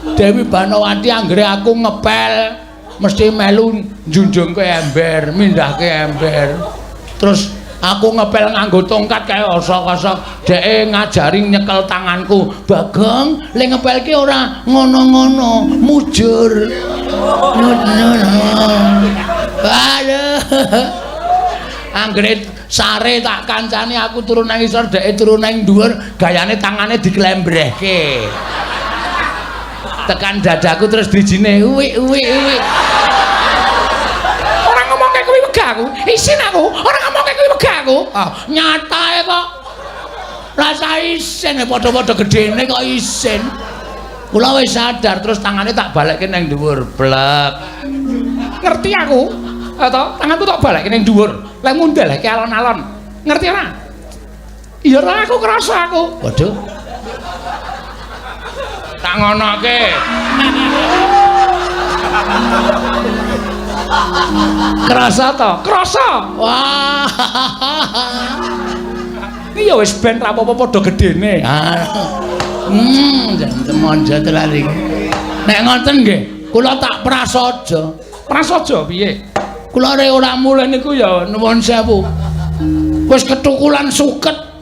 Dewi Banowati anggere aku ngepel mesti melu njunjungke ember, mindahke ember. Terus aku ngepel nganggo tongkat kaya osok-osok. Dheke ngajari nyekel tanganku. Bagong, le ngepelke ora ngono-ngono, mujur. Aduh. Anggere sare tak kancani aku turun nang isor, dheke turun nang dhuwur, gayane tangane diklembrehke. Tekan dadaku terus dijine uwi. Ora ngomongke kuwi wegah aku. Isin aku. Ora ngomongke kuwi wegah aku. Nyatae kok. Rasa isin padha-padha gedene kok isin. Kula wis sadar terus tangane tak balekke nang dhuwur, blek. Ngerti aku. Atau tanganku tak balekke nang dhuwur. Lek mundhalke alon-alon. Ngerti ora? Iya ora aku krasa aku. Waduh. Tak ngonoke. Krasa to? Krasa. Wah. Iki ya wis ben ra apa-apa padha gedene. Janten monjo tenan iki. Nek ngoten nggih, kula tak prasaja. Prasaja piye? Kula rek ora mulih niku ya nuwun sewu. Wis ketukulan suket.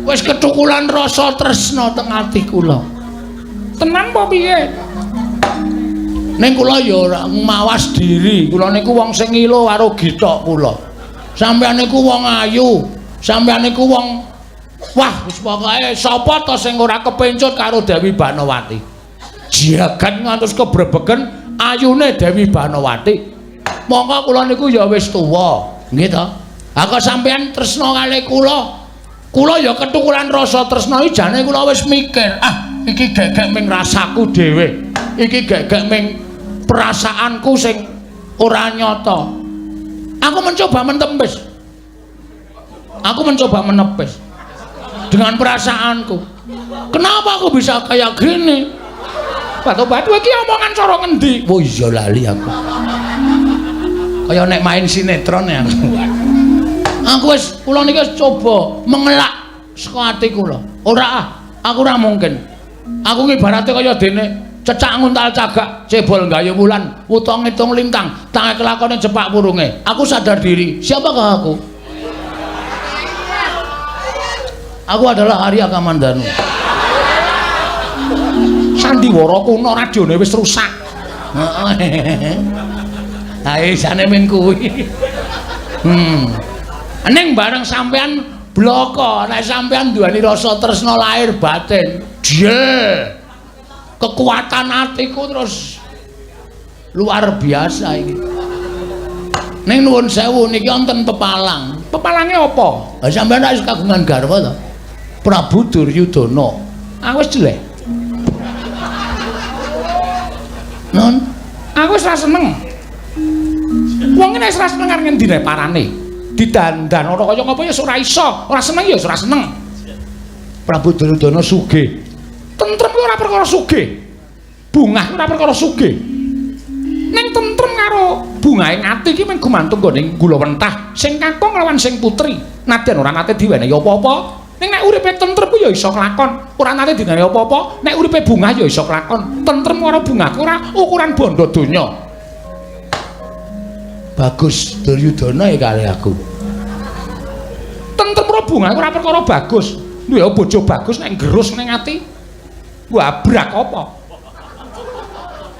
Wis ketukulan rasa tresna teng ati kula. Tenan apa piye? Ning kula ya ora mawas diri. Kula niku wong sing ilo karo gitok kula. Sampeyan niku wong ayu, sampeyan niku wong wah wis pokoke sapa to sing ora kepencut karo Dewi Banowati. Jagat ngantos kebrebegen ayune Dewi Banowati. Monggo kula niku ya wis tuwa, nggih to? Aku sampeyan tresna kalih kula. Kula ya ketukulan rasa tresna iki jane kula wis mikir, iki gek-gek ming rasaku dhewe. Iki gek-gek ming perasaanku sing ora nyata. Aku mencoba menepis. Aku mencoba menepis dengan perasaanku. Kenapa aku bisa kayak gini? Batu-batu iki omongan cara ngendi? Oh iya lali aku. Kaya nek main sinetron ya aku. Aku wis kula niki wis coba mengelak saka ati kula. Ora aku ora mungkin. Aku ngibarate kaya dene cecak nguntal cagak, cebol gayung wulan, utang ngitung lintang, tangan kelakone jepak purunge. Aku sadar diri. Siapakah aku? Aku adalah Arya Kamandanu. Sandiwara kuno radione wis rusak. Heeh. Ae jane men kuwi. Ning bareng sampean bloko, nek sampean duweni rasa tresna lahir batin, jel. Kekuatan atiku terus luar biasa iki. Ning nuwun sewu niki wonten pepalang. Pepalange apa? Lah sampean wis kagungan garwa to? Prabu Duryudana. Wis jelek. Non, aku wis ra seneng. Wong nek wis ra seneng karo ngendine parane. didandan ora kaya ngapa ya ora iso, ora seneng ya ora seneng. Prabu Duryudana sugih. Tentrem ora perkara sugih. Bungah ora perkara sugih. Ning tentrem karo bungahe ati iki men gumantung nggone Gulawentah sing kakung lawan sing putri. Nadyan ora nate diwenehi apa-apa. Ning nek uripe tentrem ku ya iso kelakon. Ora nate diwenehi apa-apa. Nek uripe bungah ya iso kelakon. Tentrem karo bungah ora ukuran bondo donya. Bagus Duryudana kali aku. Tentrem karo bungah ora perkara bagus. Duwe bojo bagus nek gerus ning ati. Wabrak apa?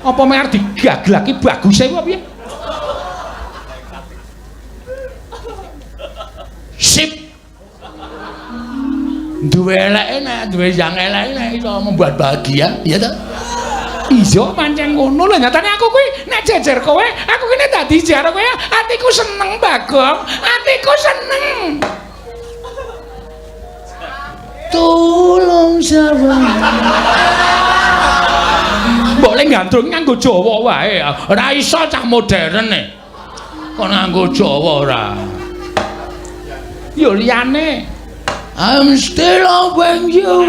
Apa mek arep digaglaki baguse ku apa piye? Sip. Duwe eleke nek duwe yang eleke nek iso membuat bahagia, ya ta? Iya pancen ngono lho nyatane aku kuwi nek jejer kowe, aku kene dadi jar kowe, atiku seneng Bagong, atiku seneng. Tolong sareng. Boleh gandrung nganggo Jawa wae. Ora iso cah modern e. Kok nganggo Jawa ora. Yo liyane. I'm still loving you.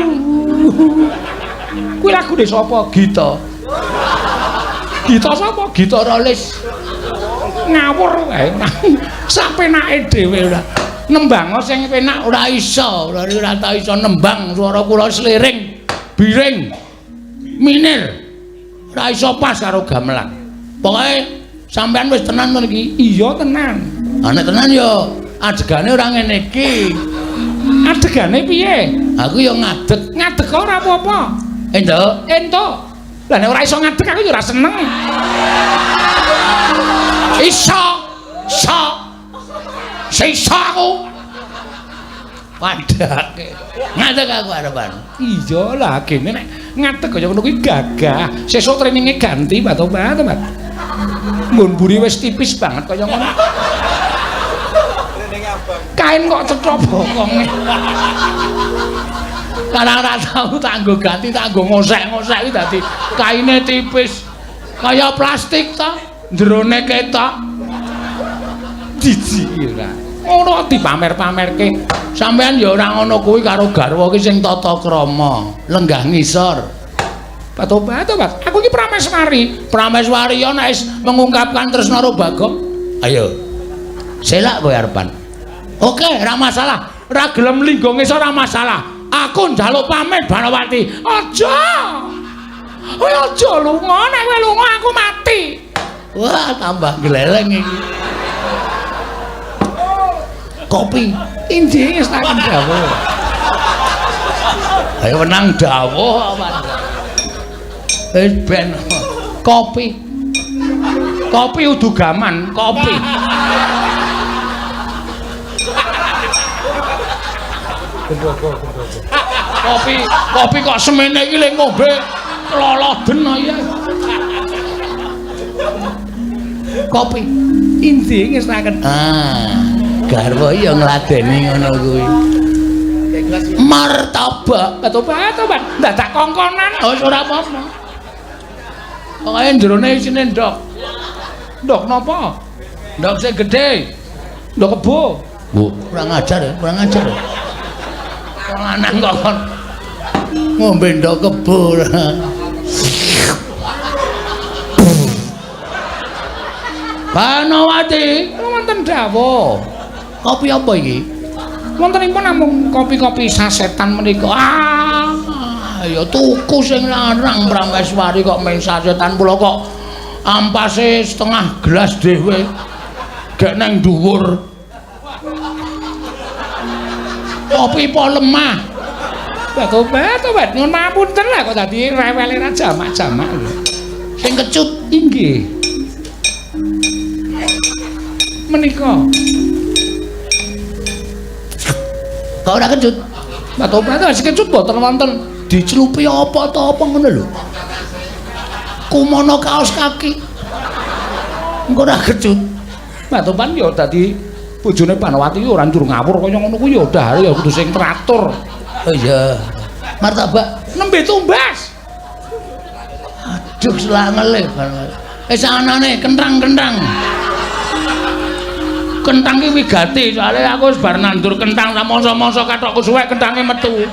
Kuwi lagune sapa? Gita. Gita sapa? Gita Rolis. Ngawur wae. Sapenake dhewe ora. Nembang sing penak ora iso. Ora tau iso nembang swara kula sliring, biring, minir. Ora iso pas karo gamelan. Pokoke sampean wis tenan ngono iki. Iya tenan. Ah nek tenan ya adegane ora ngene iki. Adegane piye? Aku ya ngadeg. Ngadeg ora apa-apa. Entuk. Entuk. Lah nek ora iso ngadeg aku ya ora seneng. Iso. Iso. Iso aku. Padake. Ngadeg aku arepan. Iya lah kene nek ngadeg kaya ngono kuwi gagah. Sesuk traininge ganti, Pak Tobat. Nggon mburi wis tipis banget kaya ngono. Kain kok cetha bokonge. Karang ora tau tak nggo ganti, tak nggo ngosek-ngosek iki dadi kaine tipis. Kaya plastik ta, jerone ketok. Jijik ora. Ngono dipamer-pamerke. Sampeyan ya ora ngono kuwi karo garwa ki sing tata krama, lenggah ngisor. Pak Tobat, aku iki prameswari. Prameswari ya nek mengungkapkan tresna karo Bagong. Ayo. Selak kowe arepan. Oke, ora masalah. Ora gelem linggo ngisor ora masalah. Aku njaluk pamit Banawati. Aja. Kowe aja lunga, nek kowe lunga aku mati. Wah, tambah gleleng iki. Kopi injing wis tak dawuh. Ayo menang dawuh apa? Wis ben kopi. Kopi udu gaman, kopi. Kopi kok semene iki lek ngombe loloden ya. Kopi injing wis tak garwa ya ngladeni ngono kuwi. Martabak, Tobat, dadak kongkonan. Oh, ora apa-apa. Pokoke jerone isine ndok. Ndok napa? Ndok sing gedhe. Ndok kebo. Bu, kurang ajar ya, kurang ajar. Wong lanang kok ngombe ndok kebo. Banawati, wonten dawuh. Kopi apa iki? Wontenipun namung kopi-kopi sasetan menika. Ya tuku sing larang Prameswari kok mung sasetan pula kok ampase setengah gelas dhewe. Gek nang dhuwur. Kopi po lemah. Tobat, nyuwun pamunten lah kok dadi rewele ra jamak-jamak. Sing kecut inggih. Menika. Kok ora kecut? Pak Tobat wis kecut boten wonten dicelupi apa ta apa ngono lho. Kumono kaos kaki. Engko ora kecut. Pak Tobat ya dadi bojone Banawati ora njur ngawur kaya ngono kuwi ya dahare ya kudu sing teratur. Oh iya. Martabak nembe tumbas. Aduh selangele. Anane kentrang-kentrang. Kentang ki wigati, soalnya aku wis bar nandur kentang samangsa-mangsa kathokku suwek kentange metu.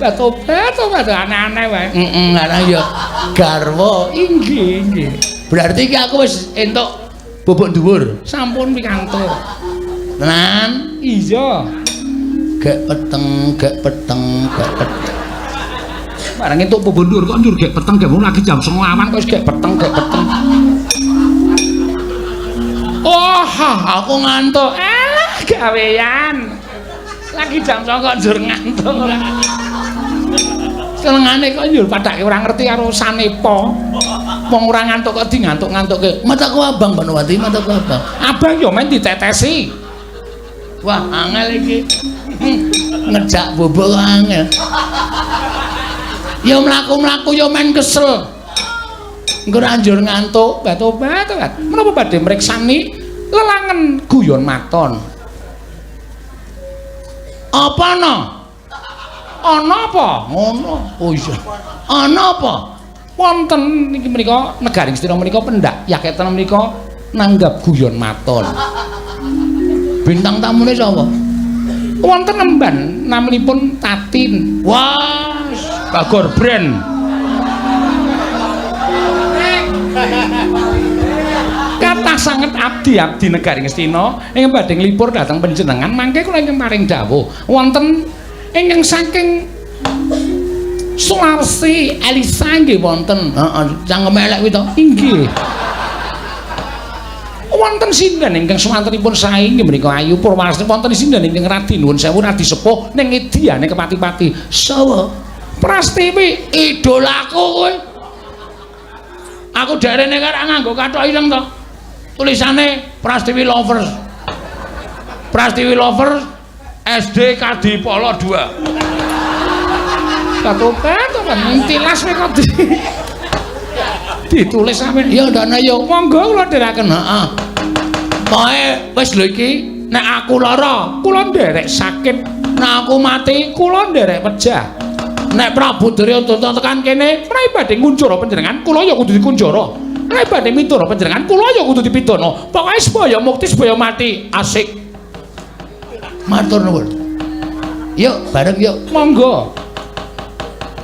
Tobat aneh-aneh wae. Ana ya garwa. Inggih. Berarti ki aku wis entuk bobok dhuwur. Sampun pikantuk. Tenan? Iya. Gek peteng. Barang entuk bobok dhuwur kok njur gek peteng gek lagi jam 09.00 awan kok wis gek peteng. Oh, aku ngantuk. Gawean. Lagi jam 09.00 kok njur ngantuk. Senengane kok Njur padake ora ngerti karo sanepa. Wong ora ngantuk kok dingantuk-ngantukke. mataku abang Banowati, mataku abang. Abang yo men ditetesi. Wah, angel iki. Ngejak bobok kok angel. Ya mlaku-mlaku ya men kesel. Engko ora njur ngantuk, Tobat. Menapa badhe mriksani lelangen guyon maton? apa no? Ana apa? Ngono. Oh iya. Ana apa? Wonten niki menika Negaring Stina menika pendak yaketen menika nanggap guyon maton. Bintang tamune sapa? Wonten emban namanipun Tatin. Wah, Bagor Brand. Kathah sanget abdi Negaring Stina ingkang badhe nglipur dhateng panjenengan mangke kula ingkang paring dawuh wonten ingkang saking Sulawesi Elisa nggih wonten. Heeh, cangkem elek kuwi to. Inggih. Wonten sinten ingkang semantenipun sae inggih menika Ayu Purwasari wonten sinten ingkang Radi nuwun sewu Radi sepuh ning Ediane Kepati-pati. Sawa? Prastiwi Idolaku kowe. Aku derene karo nganggo kathok ireng to. Tulisane Prastiwi Lovers. Prastiwi Lovers SD Kadipolo 2. Katobat kan tilas kok ditulis sampeyan. Ya ndana ya Monggo kula ndherekaken. heeh. Pokoke wis lho iki nek aku lara, Kula nderek sakit, nek aku mati, kula nderek pejah. nek Prabu Duryodana tekan kene, Menawi badhe ngunjara panjenengan, kula ya kudu dikunjara. Menawi badhe mitura panjenengan, kula ya kudu dipidana. Pokoke supaya mukti supaya mati. asik. Matur nuwun. Yuk, bareng yuk. Monggo.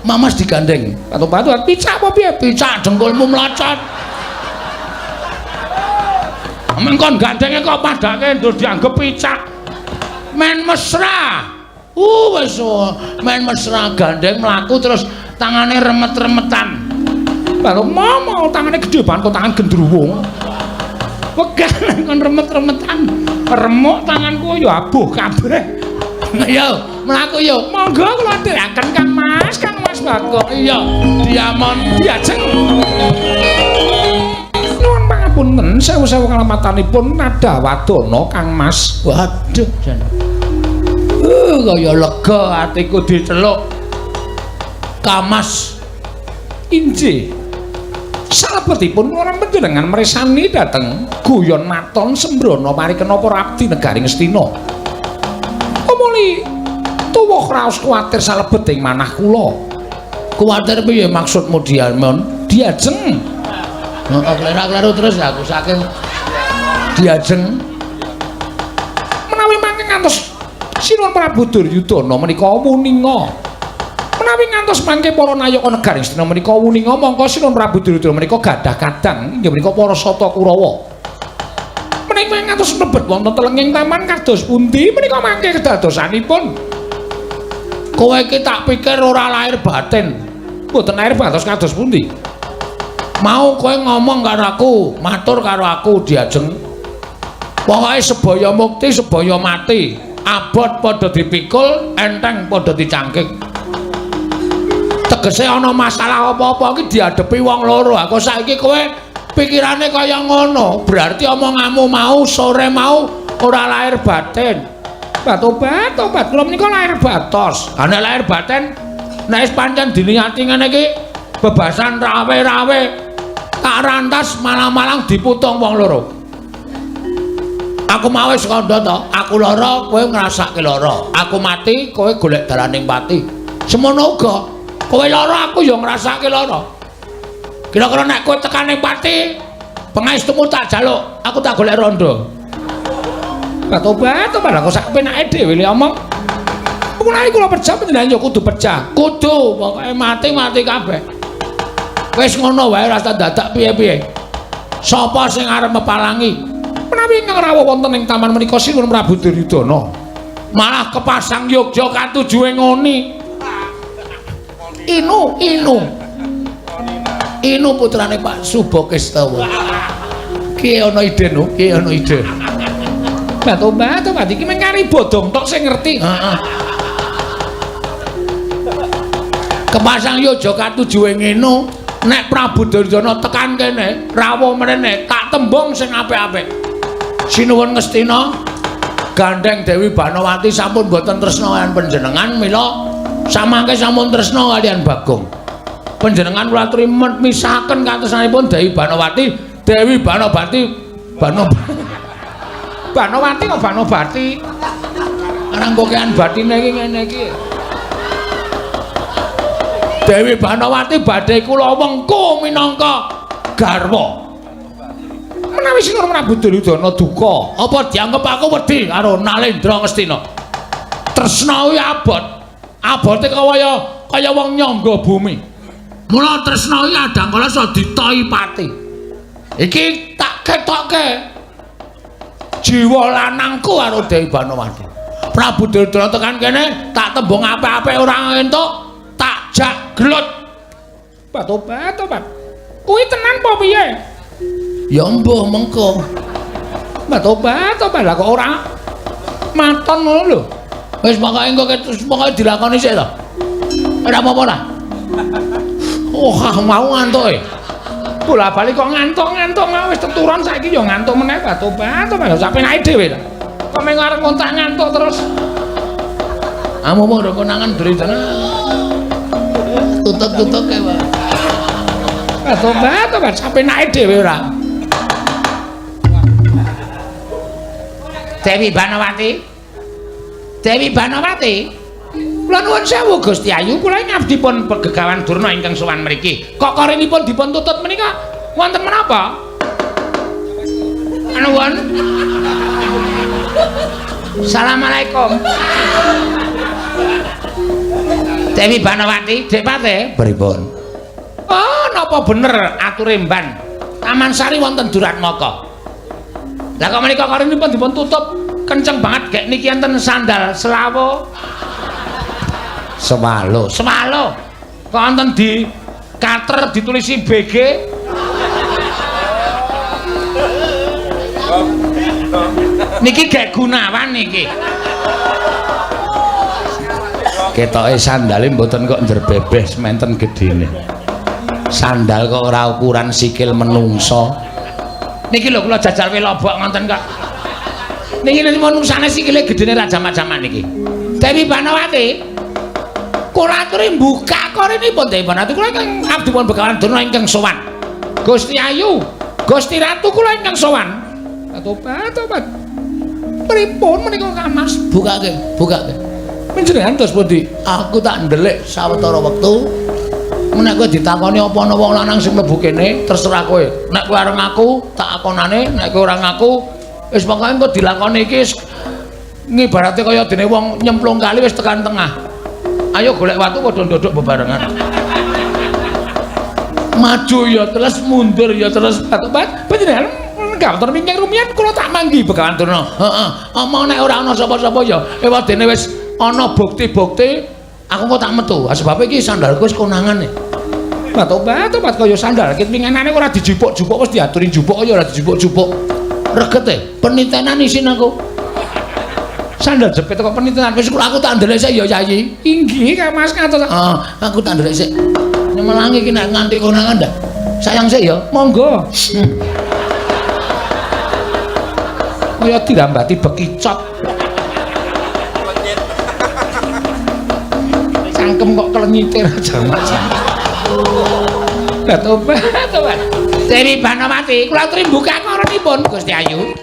Mamas digandeng. Batu-batu picak apa piye? Picak dengkulmu mlacot. Mengkon gandenge kok padake ndur dianggep picak. Men mesra. Wis men mesra gandeng mlaku terus tangane remet-remetan. Baru mau tangane gedhe banget kok tangan gendruwo. Wegah kon remet-remetan. Remuk tanganku ya abuh kabeh. Yo, mlaku yo. Monggo kula ndherekaken Kang Mas Bagong. Iya, diamon diajeng. Nuwun pangapunten, sewu-sewu kalamatanipun nada wadana Kang Mas. Waduh, jan. Kaya lega atiku diceluk. Kamas. Injih. Salebetipun kula panjenengan mresani dhateng guyon maton sembrono parikena para abdi Negaring Stina. Muli tuwuh raos kuwatir salebet ing manah kula. Kuwatir piye maksudmu diamon? Diajeng. Heeh, klerak-kleru terus aku saking diajeng. Menawi mangke ngantos Sinuwun Prabu Duryudana menika wuninga. Menawi ngantos mangke para nayaka Negaring Stina menika wuninga, mongko Sinuwun Prabu Duryudana menika gadah kadang inggih menika para Sata Kurawa. Menika ngantos mlebet wonten telenging taman kados pundi menika mangke kedadosanipun. Kowe iki tak pikir ora lahir batin. Mboten lahir batos kados pundi? Mau kowe ngomong karo aku, matur karo aku diajeng. Pokoke sebaya mukti, sebaya mati. Abot padha dipikul, enteng padha dicangkik. Tegese ana masalah apa-apa iki diadepi wong loro. Aku saiki kowe pikirane kaya ngono. Berarti omonganmu mau sore mau ora lahir batin. Tobat, kula menika lahir batos. Ana lahir batin nek wis pancen diniati ngene iki bebasan rawe-rawe tak rantas malang-malang diputung wong loro. Aku mau wis kandha to, aku lara kowe ngrasake lara. Aku mati kowe golek dalaning pati. Semono uga kowe lara aku ya ngrasake lara. Kira-kira nek kowe tekaning pati Pangestumu tak jaluk, aku tak golek rondo. Tobat kok sak penake dhewe le omong. Mulai kula pecah panjenengan yo kudu pecah. Kudu, pokoke mati kabeh. Wis ngono wae rasa dadak piye-piye. Sapa sing arep mepalangi? Menawi ingkang rawuh wonten ing taman menika Sinuwun Prabu Duryudana, Malah kepasang Yogya katujuhe ngoni. Inu putrane Pak Subakestawa. Ki ana ide no, ki ana ide. Tobat iki mung kari bodong tok sing ngerti. Heeh. Kepasang Yogya katujuhe ngeno, nek Prabu Duryudana tekan kene, rawuh mrene tak tembung sing apik-apik. Sinuwun Ngastina gandeng Dewi Banawati sampun boten tresna kaliyan panjenengan, mila samangke sampun tresna kaliyan Bagong. Panjenengan kula aturi misahaken katresnanipun Dewi Banawati Banowati kok Banobati. Arang kokean batine iki ngene iki. Dewi Banawati badhe kula wengku minangka garwa. Menawi Sinuwun Prabu Duryudana duka, Apa dianggep aku wedi karo Nalendra Ngastina? Tresna kuwi abot. Abote kaya wong nyangga bumi. Mula tresna kuwi adang kala iso ditohi pati. Iki tak ketokke jiwa lanangku karo Dewi Banawati. Prabu Duryudana tekan kene tak tembung apik-apik ora entuk, tak jak glut. Tobat. Kuwi tenan apa piye? Ya mbuh mengko. Tobat lah kok ora maton ngono lho. Wis pokoke dilakoni sik to. Ora apa-apa lah. Mau ngantuk e. Bola-bali kok ngantuk wis teturon saiki ya ngantuk meneh. Tobat sak penake dhewe ta. Kok meng arep kontak ngantuk terus. Amu mau konangan Duryudana. Tutuk-tutuk e, Pak. Tobat sak penake dhewe ora. Dewi Banawati. Kula nuwun sewu Gusti Ayu, kula ngabdi pun Gegawan Durna ingkang sowan mriki. Kok korinipun dipun tutut menika wonten menapa? Nuwun. Assalamualaikum. Dewi Banawati, Dek Pate, pripun? Oh, napa bener ature mban. Taman Sari wonten Duratmaka. Lah kok menika korinipun dipun tutup kenceng banget gek niki enten sandal selawo. Semalo. Kok enten di kater ditulisi BG. Niki gek Gunawan niki. Ketoke sandale mboten kok njerbebeh sementen gedene. Sandal kok ora ukuran sikil menungso. Niki lho kula jajal lobok ngoten kok. Niki menungsane sikile gedene ra jamak-jamak niki. Dewi Banawati, kula aturi mbuka korinipun Dewi Banawati. Kula ingkang abdi pun Begawan Durna ingkang sowan. Gusti Ayu, Gusti Ratu kula ingkang sowan. Tobat. Pripun menika Kang Mas? Bukake. Panjenengan dos pundi? Aku tak ndelik sawetara wektu. Nek kowe ditakoni apa ana wong lanang sing mlebu kene, terserah kowe. Nek kowe arep ngaku, tak akonane, nek kowe ora ngaku, wis pokoke engko dilakoni iki ngibarate kaya dene wong nyemplung kali wis tekan tengah. Ayo golek watu padha ndodok bebarengan. Maju ya terus, mundur ya terus. Panjenengan gawon mingkang rumiyin kula tak manggi Begawan Durna. Heeh. Omong nek ora ana sapa-sapa ya ewadene wis ana bukti-bukti aku kok tak metu. Sebab iki sandalku wis konangan. Tobat kaya sandal kit pinganane ora dijupuk-jupuk wis diaturi jupuk kaya ora dijupuk-jupuk. Regete penitenan isin aku. Sandal jepit kok penitenan wis Aku tak ndelik sik ya Yayi. Inggih Kang Mas ngatos. Aku tak ndelik sik. Nyemelangi iki nek nganti konangan ndak. Sayang sik ya. Monggo. Kaya dirambati bekicot. Cangkem kok kelenyiter jamak-jamak. Tobat. Dewi Banawati, kula aturi mbukak koronipun Gusti Ayu.